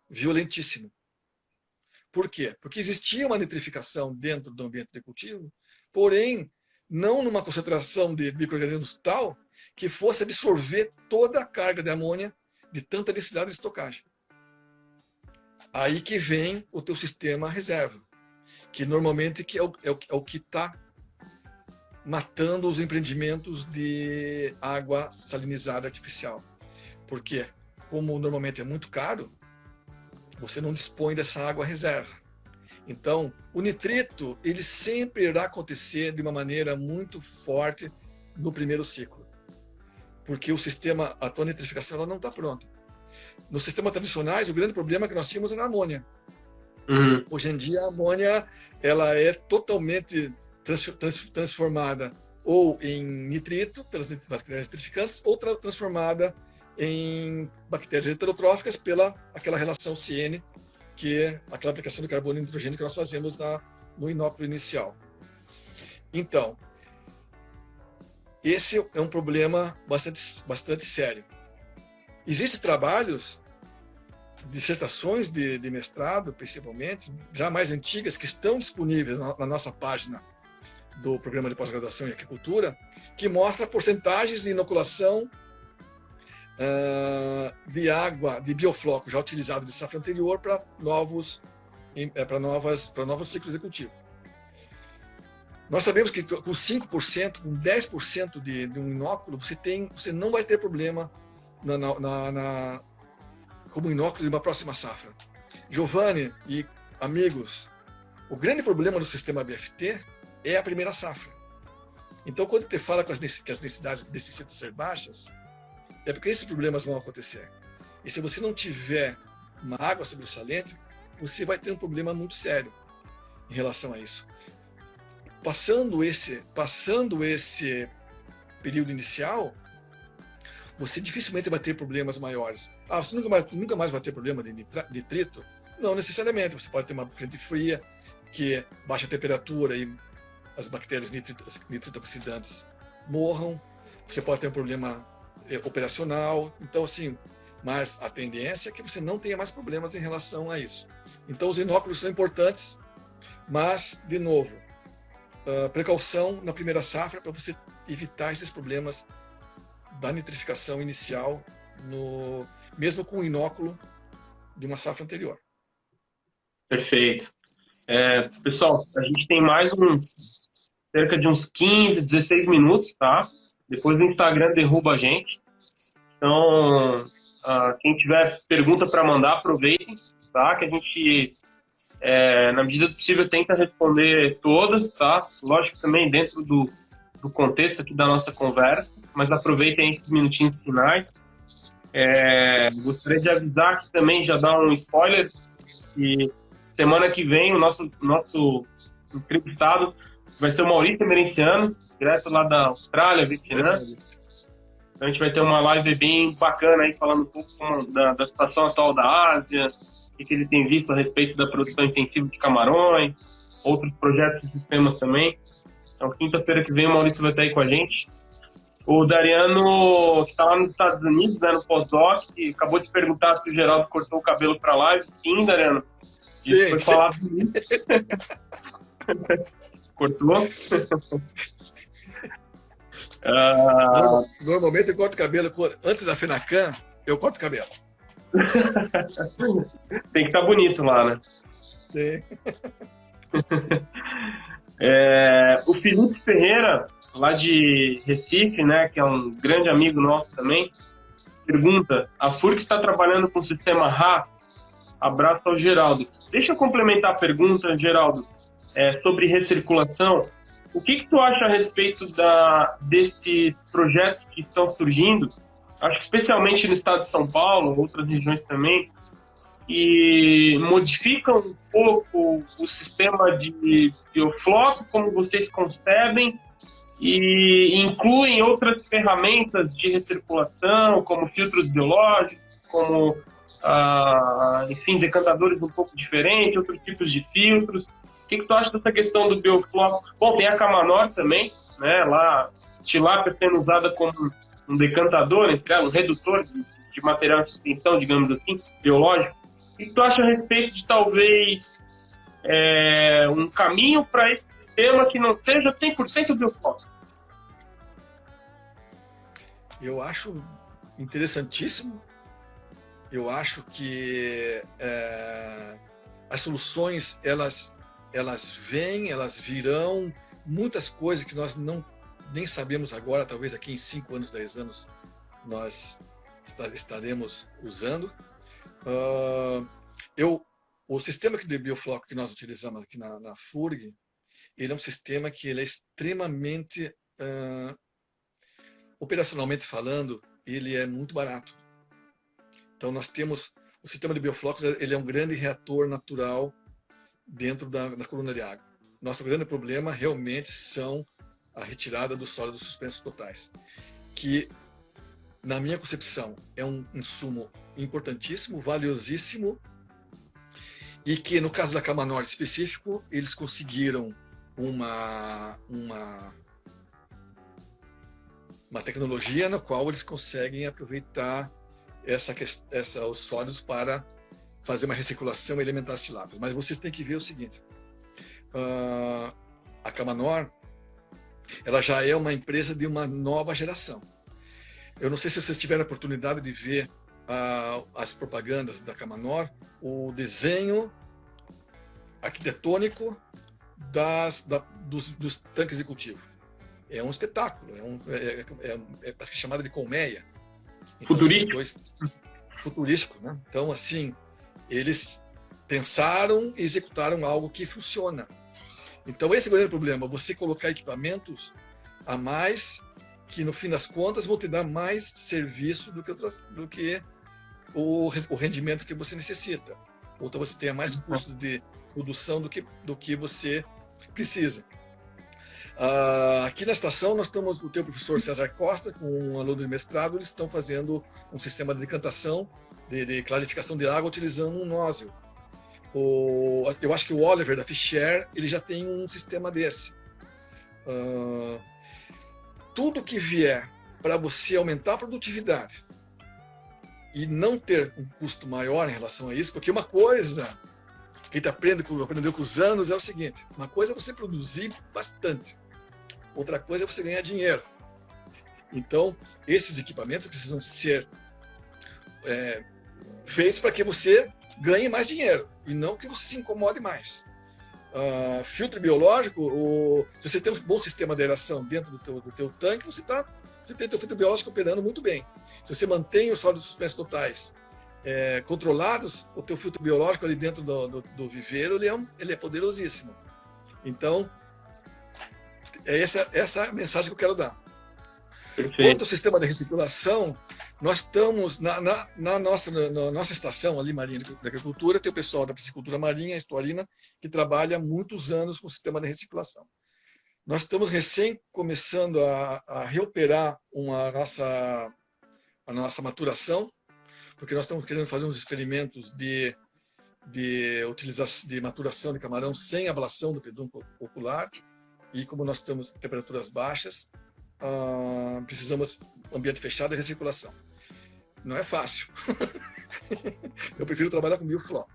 violentíssimo. Por quê? Porque existia uma nitrificação dentro do ambiente de cultivo, porém, não numa concentração de micro-organismos tal que fosse absorver toda a carga de amônia de tanta densidade de estocagem. Aí que vem o teu sistema reserva, que normalmente é o que está matando os empreendimentos de água salinizada artificial. Por quê? Como normalmente é muito caro, você não dispõe dessa água reserva. Então, o nitrito, ele sempre irá acontecer de uma maneira muito forte no primeiro ciclo. Porque a tua nitrificação ela não está pronta. Nos sistemas tradicionais, o grande problema que nós tínhamos era a amônia. Uhum. Hoje em dia, a amônia ela é totalmente transformada ou em nitrito, pelas bactérias nitrificantes, ou transformada em bactérias heterotróficas pela aquela relação CN, que é aquela aplicação do carbono e nitrogênio que nós fazemos no inóculo inicial. Então, esse é um problema bastante sério. Existem trabalhos, dissertações de mestrado, principalmente, já mais antigas, que estão disponíveis na nossa página do Programa de Pós-Graduação em Aquicultura, que mostra porcentagens de inoculação de água, de biofloco já utilizado de safra anterior para novos ciclos de cultivo. Nós sabemos que com 5%, com 10% de um inóculo, você não vai ter problema como inóculo de uma próxima safra. Giovanni e amigos, o grande problema do sistema BFT é a primeira safra. Então, quando você fala que as densidades necessitam ser baixas, é porque esses problemas vão acontecer. E se você não tiver uma água sobressalente, você vai ter um problema muito sério em relação a isso. Passando esse período inicial, você dificilmente vai ter problemas maiores. Você nunca mais vai ter problema de nitrito? Não necessariamente. Você pode ter uma frente fria, que baixa a temperatura e as bactérias nitrito-oxidantes morram. Você pode ter um problema operacional. Então, assim, mas a tendência é que você não tenha mais problemas em relação a isso. Então, os inóculos são importantes, mas, de novo, precaução na primeira safra para você evitar esses problemas da nitrificação inicial, mesmo com o inóculo de uma safra anterior. Perfeito. Pessoal, a gente tem mais cerca de uns 15, 16 minutos, tá? Depois o Instagram derruba a gente. Então, quem tiver pergunta para mandar, aproveitem, tá? Que a gente, na medida do possível, tenta responder todas, tá? Lógico, também dentro do contexto aqui da nossa conversa, mas aproveitem esses minutinhos finais. Gostaria de avisar que também, já dar um spoiler, que semana que vem o nosso entrevistado vai ser o Maurício Emerenciano, direto lá da Austrália, Vietnã. Então a gente vai ter uma live bem bacana aí, falando um pouco da situação atual da Ásia, o que ele tem visto a respeito da produção intensiva de camarões, outros projetos e sistemas também. Então, quinta-feira que vem o Maurício vai estar aí com a gente. O Dariano, que está lá nos Estados Unidos, né, no pós-doc, acabou de perguntar se o Geraldo cortou o cabelo para live. Sim, Dariano. Sim. Isso foi falado. Cortou? Normalmente eu corto o cabelo antes da FENACAM, eu corto o cabelo. Tem que estar bonito lá, né? Sim. O Felipe Ferreira, lá de Recife, né, que é um grande amigo nosso também, pergunta: a FURG está trabalhando com o sistema RA? Abraço ao Geraldo. Deixa eu complementar a pergunta, Geraldo, sobre recirculação. O que tu acha a respeito desses projetos que estão surgindo, acho que especialmente no estado de São Paulo, outras regiões também, e modificam um pouco o sistema de biofloco, como vocês concebem, e incluem outras ferramentas de recirculação, como filtros biológicos, como, enfim, decantadores um pouco diferentes, outros tipos de filtros. O que tu acha dessa questão do biofloco? Bom, tem a Camanor também, né, lá, tilápia sendo usada como um decantador, um redutor de material de suspensão, digamos assim, biológico. O que tu acha a respeito de talvez um caminho para esse sistema que não seja 100% biofloco? Eu acho interessantíssimo. Eu acho que as soluções, elas vêm, elas virão, muitas coisas que nós nem sabemos agora, talvez aqui em 5 anos, 10 anos, nós estaremos usando. O sistema de biofloco que nós utilizamos aqui na FURG, ele é um sistema que ele é extremamente, operacionalmente falando, ele é muito barato. Então, nós temos o sistema de bioflocos, ele é um grande reator natural dentro da coluna de água. Nosso grande problema realmente são a retirada dos sólidos suspensos totais, que, na minha concepção, é um insumo importantíssimo, valiosíssimo, e que, no caso da Camanor específico, eles conseguiram uma tecnologia na qual eles conseguem aproveitar os sólidos para fazer uma recirculação e alimentar as tilápias. Mas vocês têm que ver o seguinte: a Camanor, ela já é uma empresa de uma nova geração. Eu não sei se vocês tiveram a oportunidade de ver as propagandas da Camanor, o desenho arquitetônico dos tanques de cultivo. É um espetáculo, parece que é chamado de colmeia. Então, futurístico, né? Então, assim, eles pensaram e executaram algo que funciona. Então, esse é o grande problema, você colocar equipamentos a mais que, no fim das contas, vão te dar mais serviço do que o rendimento que você necessita. Ou então você tenha mais custo de produção do que você precisa. Aqui na estação, nós temos o professor César Costa, com um aluno de mestrado, eles estão fazendo um sistema de decantação, de clarificação de água, utilizando um nósel. Eu acho que o Oliver, da Fischer, ele já tem um sistema desse. Tudo que vier para você aumentar a produtividade e não ter um custo maior em relação a isso, porque uma coisa que a gente aprendeu com os anos é o seguinte: uma coisa é você produzir bastante, outra coisa é você ganhar dinheiro. Então, esses equipamentos precisam ser feitos para que você ganhe mais dinheiro e não que você se incomode mais. Filtro biológico, se você tem um bom sistema de aeração dentro do teu tanque, você tem o teu filtro biológico operando muito bem. Se você mantém os sólidos suspensos totais controlados, o teu filtro biológico ali dentro do viveiro, ele é poderosíssimo. Então, é essa a mensagem que eu quero dar. Perfeito. Quanto ao sistema de recirculação, nós estamos na nossa estação ali, Marinha da Agricultura, tem o pessoal da piscicultura marinha, estuarina, que trabalha há muitos anos com o sistema de recirculação. Nós estamos recém começando a reoperar a nossa maturação, porque nós estamos querendo fazer uns experimentos de maturação de camarão sem ablação do pedúnculo ocular, e como nós estamos em temperaturas baixas, precisamos ambiente fechado e recirculação. Não é fácil. Eu prefiro trabalhar com bioflor.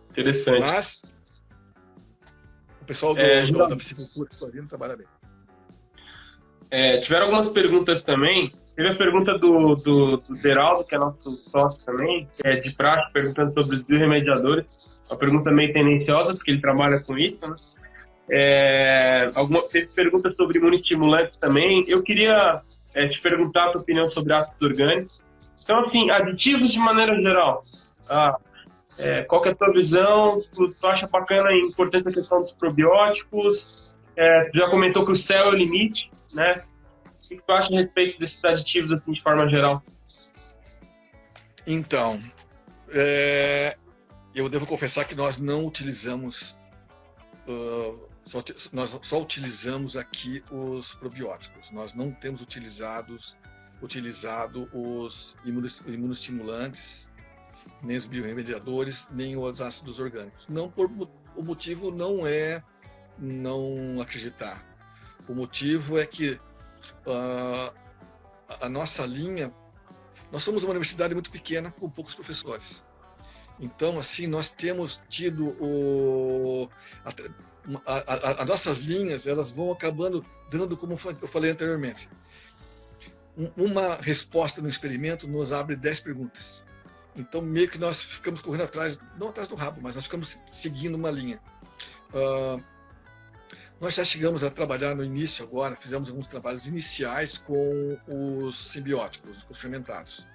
Interessante. Mas o pessoal da piscicultura estuarina trabalha bem. Tiveram algumas perguntas também. Teve a pergunta do Geraldo, que é nosso sócio também, que é de praxe, perguntando sobre os biorremediadores. Uma pergunta meio tendenciosa, porque ele trabalha com isso, né? Teve perguntas sobre imunoestimulantes também. Eu queria te perguntar a tua opinião sobre ácidos orgânicos. Então, assim, aditivos de maneira geral. Qual que é a tua visão? Tu acha bacana e importante a questão dos probióticos? Tu já comentou que o céu é o limite, né? O que tu acha a respeito desses aditivos, assim, de forma geral? Então, eu devo confessar que nós não utilizamos, nós só utilizamos aqui os probióticos. Nós não temos utilizado os imunoestimulantes, nem os biorremediadores, nem os ácidos orgânicos. O motivo não é não acreditar. O motivo é que a nossa linha, nós somos uma universidade muito pequena com poucos professores. Então, assim, nós temos tido as nossas linhas, elas vão acabando dando, como eu falei anteriormente, uma resposta no experimento nos abre 10 perguntas. Então, meio que nós ficamos correndo atrás, não atrás do rabo, mas nós ficamos seguindo uma linha. Nós já chegamos a trabalhar no início agora, fizemos alguns trabalhos iniciais com os simbióticos, com os fermentados.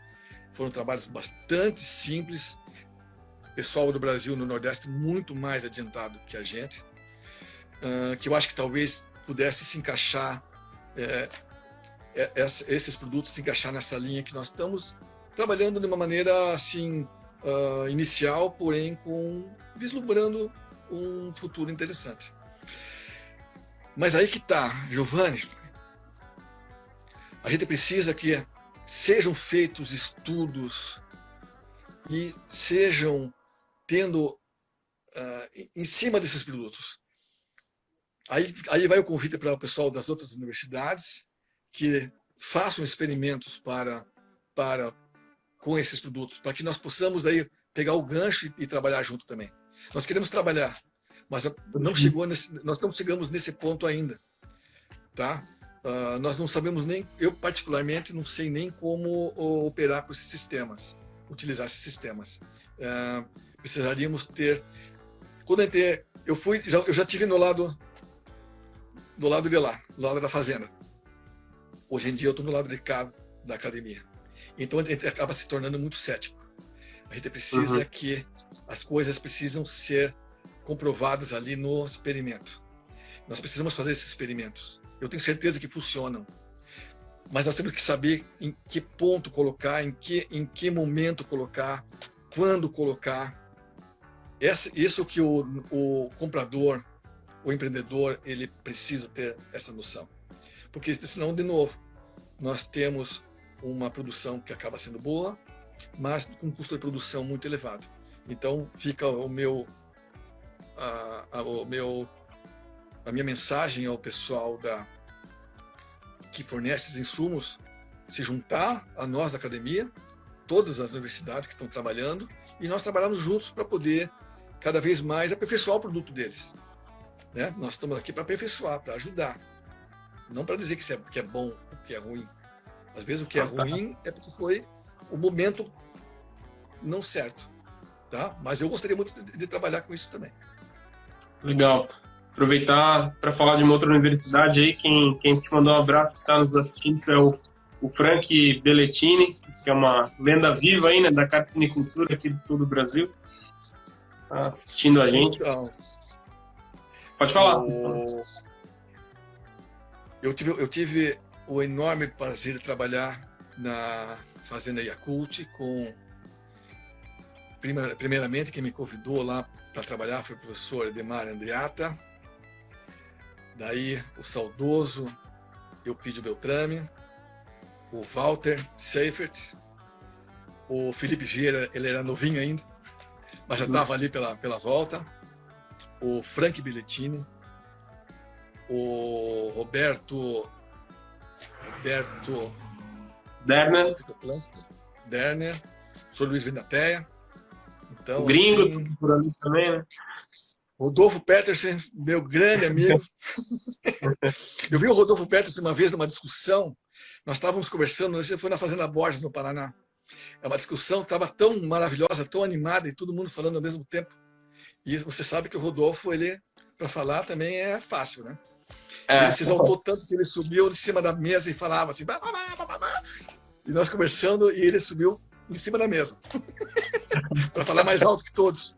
Foram trabalhos bastante simples, pessoal do Brasil, no Nordeste, muito mais adiantado que a gente, que eu acho que talvez pudesse se encaixar, esses produtos se encaixar nessa linha que nós estamos trabalhando de uma maneira assim, inicial, porém vislumbrando um futuro interessante. Mas aí que está, Giovanni, a gente precisa que sejam feitos estudos e sejam tendo em cima desses produtos. Aí vai o convite para o pessoal das outras universidades que façam experimentos com esses produtos, para que nós possamos aí pegar o gancho e trabalhar junto também. Nós queremos trabalhar, mas nós não chegamos nesse ponto ainda, tá? Nós não sabemos nem, eu particularmente não sei nem como operar com esses sistemas, utilizar esses sistemas. Precisaríamos ter, eu já tive do lado de lá, do lado da fazenda. Hoje em dia eu estou do lado de cá da academia. Então a gente acaba se tornando muito cético. A gente precisa que as coisas precisam ser comprovadas ali no experimento. Nós precisamos fazer esses experimentos. Eu tenho certeza que funcionam. Mas nós temos que saber em que ponto colocar, em que momento colocar, quando colocar. Isso que o comprador, o empreendedor, ele precisa ter essa noção. Porque senão, de novo, nós temos uma produção que acaba sendo boa, mas com um custo de produção muito elevado. Então, fica a minha mensagem ao pessoal que fornece esses insumos, se juntar a nós da academia, todas as universidades que estão trabalhando, e nós trabalhamos juntos para poder, cada vez mais, aperfeiçoar o produto deles. Né? Nós estamos aqui para aperfeiçoar, para ajudar. Não para dizer que é bom ou que é ruim. Às vezes o que é ruim é porque foi o momento não certo. Tá? Mas eu gostaria muito de trabalhar com isso também. Legal. Aproveitar para falar de uma outra universidade aí, quem te mandou um abraço, está nos assistindo, é o Frank Belletini, que é uma lenda viva aí, né, da carcinicultura aqui do sul do Brasil. Está assistindo a gente. Então, pode falar. Eu tive o enorme prazer de trabalhar na Fazenda Yakult com... Primeiramente, quem me convidou lá para trabalhar foi o professor Edemar Andreatta, daí o saudoso Eupídio Beltrame, o Walter Seifert, o Felipe Vieira, ele era novinho ainda, mas já estava ali pela volta, o Frank Bellettini, o Roberto Derner, o Sr. Luiz Vinateia. Então, o gringo, assim, por ali também, né? Rodolfo Petersen, meu grande amigo. Eu vi o Rodolfo Petersen uma vez numa discussão, nós estávamos conversando, você foi na Fazenda Borges, no Paraná. É uma discussão que estava tão maravilhosa, tão animada, e todo mundo falando ao mesmo tempo. E você sabe que o Rodolfo, ele, para falar também é fácil, né? Ele se exaltou tanto que ele subiu de cima da mesa e falava assim, e nós conversando, e ele subiu em cima da mesa para falar mais alto que todos.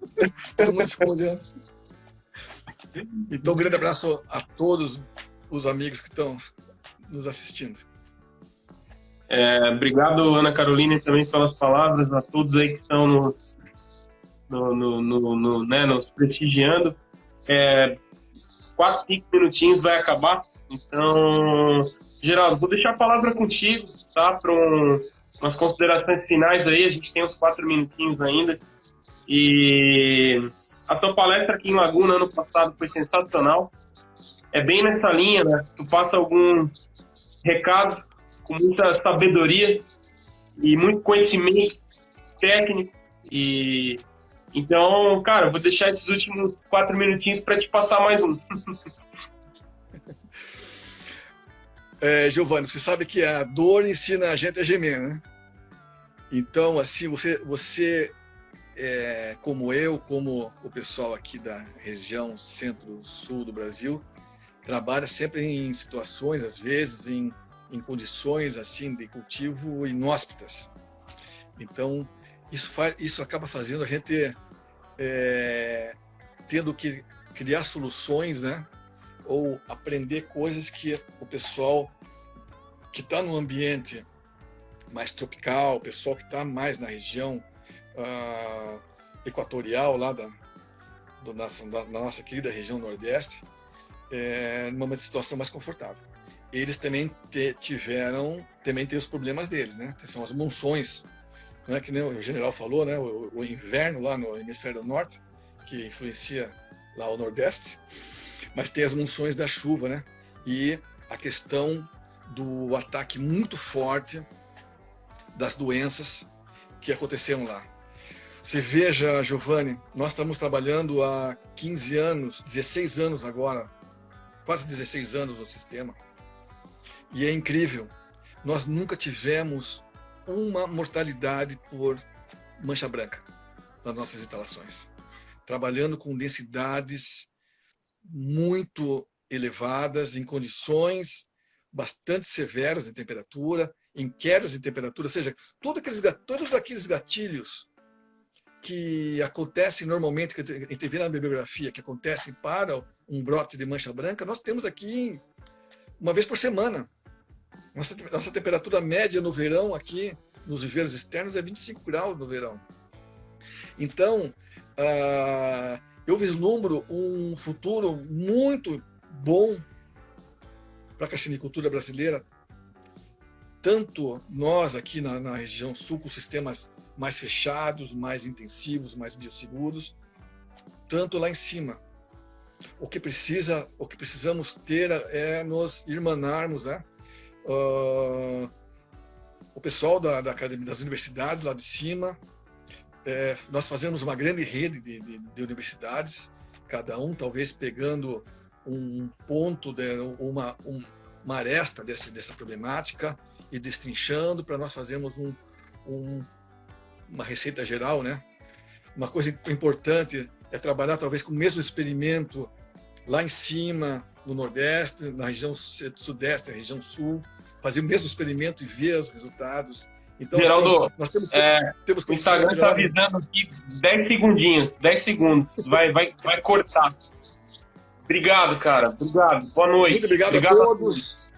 Todo mundo ficou olhando. Então, um grande abraço a todos os amigos que estão nos assistindo. Obrigado, Ana Carolina, também pelas palavras, a todos aí que estão nos prestigiando. 4, 5 minutinhos vai acabar. Então, Geraldo, vou deixar a palavra contigo, tá? Para umas considerações finais aí. A gente tem uns 4 minutinhos ainda. E a tua palestra aqui em Laguna ano passado foi sensacional. É bem nessa linha, né? Tu passa algum recado com muita sabedoria e muito conhecimento técnico. E então, cara, eu vou deixar esses últimos 4 minutinhos para te passar mais um. Giovanni, você sabe que a dor ensina a gente a gemer, né? Então, assim, você como eu, como o pessoal aqui da região centro-sul do Brasil, trabalha sempre em situações, às vezes, em condições assim de cultivo inóspitas. Então, isso acaba fazendo a gente tendo que criar soluções, né? Ou aprender coisas que o pessoal que está no ambiente mais tropical, o pessoal que está mais na região equatorial lá da nossa querida região Nordeste, numa situação mais confortável. Eles também têm os problemas deles, né? São as monções, não é que nem o general falou, né? O inverno lá no hemisfério do norte, que influencia lá o Nordeste, mas tem as monções da chuva, né? E a questão do ataque muito forte das doenças que aconteceram lá. Você veja, Giovanni, nós estamos trabalhando há 15 anos, 16 anos agora, quase 16 anos no sistema, e é incrível, nós nunca tivemos uma mortalidade por mancha branca nas nossas instalações, trabalhando com densidades muito elevadas, em condições bastante severas de temperatura, em quedas de temperatura, ou seja, todos aqueles gatilhos que acontecem normalmente, que a gente vê na bibliografia, que acontecem para um brote de mancha branca, nós temos aqui uma vez por semana. Nossa temperatura média no verão aqui, nos viveiros externos, é 25 graus no verão. Então, eu vislumbro um futuro muito bom para a caxinicultura brasileira, tanto nós aqui na região sul, com sistemas mais fechados, mais intensivos, mais biosseguros, tanto lá em cima. O que precisamos ter é nos irmanarmos, né? O pessoal das universidades lá de cima, nós fazemos uma grande rede de universidades, cada um talvez pegando um ponto, uma aresta dessa problemática e destrinchando para nós fazermos uma receita geral, né? Uma coisa importante é trabalhar talvez com o mesmo experimento lá em cima, no Nordeste, na região Sudeste, na região Sul, fazer o mesmo experimento e ver os resultados. Então, Geraldo, assim, nós temos que o Instagram está avisando aqui 10 segundinhos, 10 segundos, vai cortar. Obrigado, cara. Obrigado. Boa noite. Muito obrigado a todos.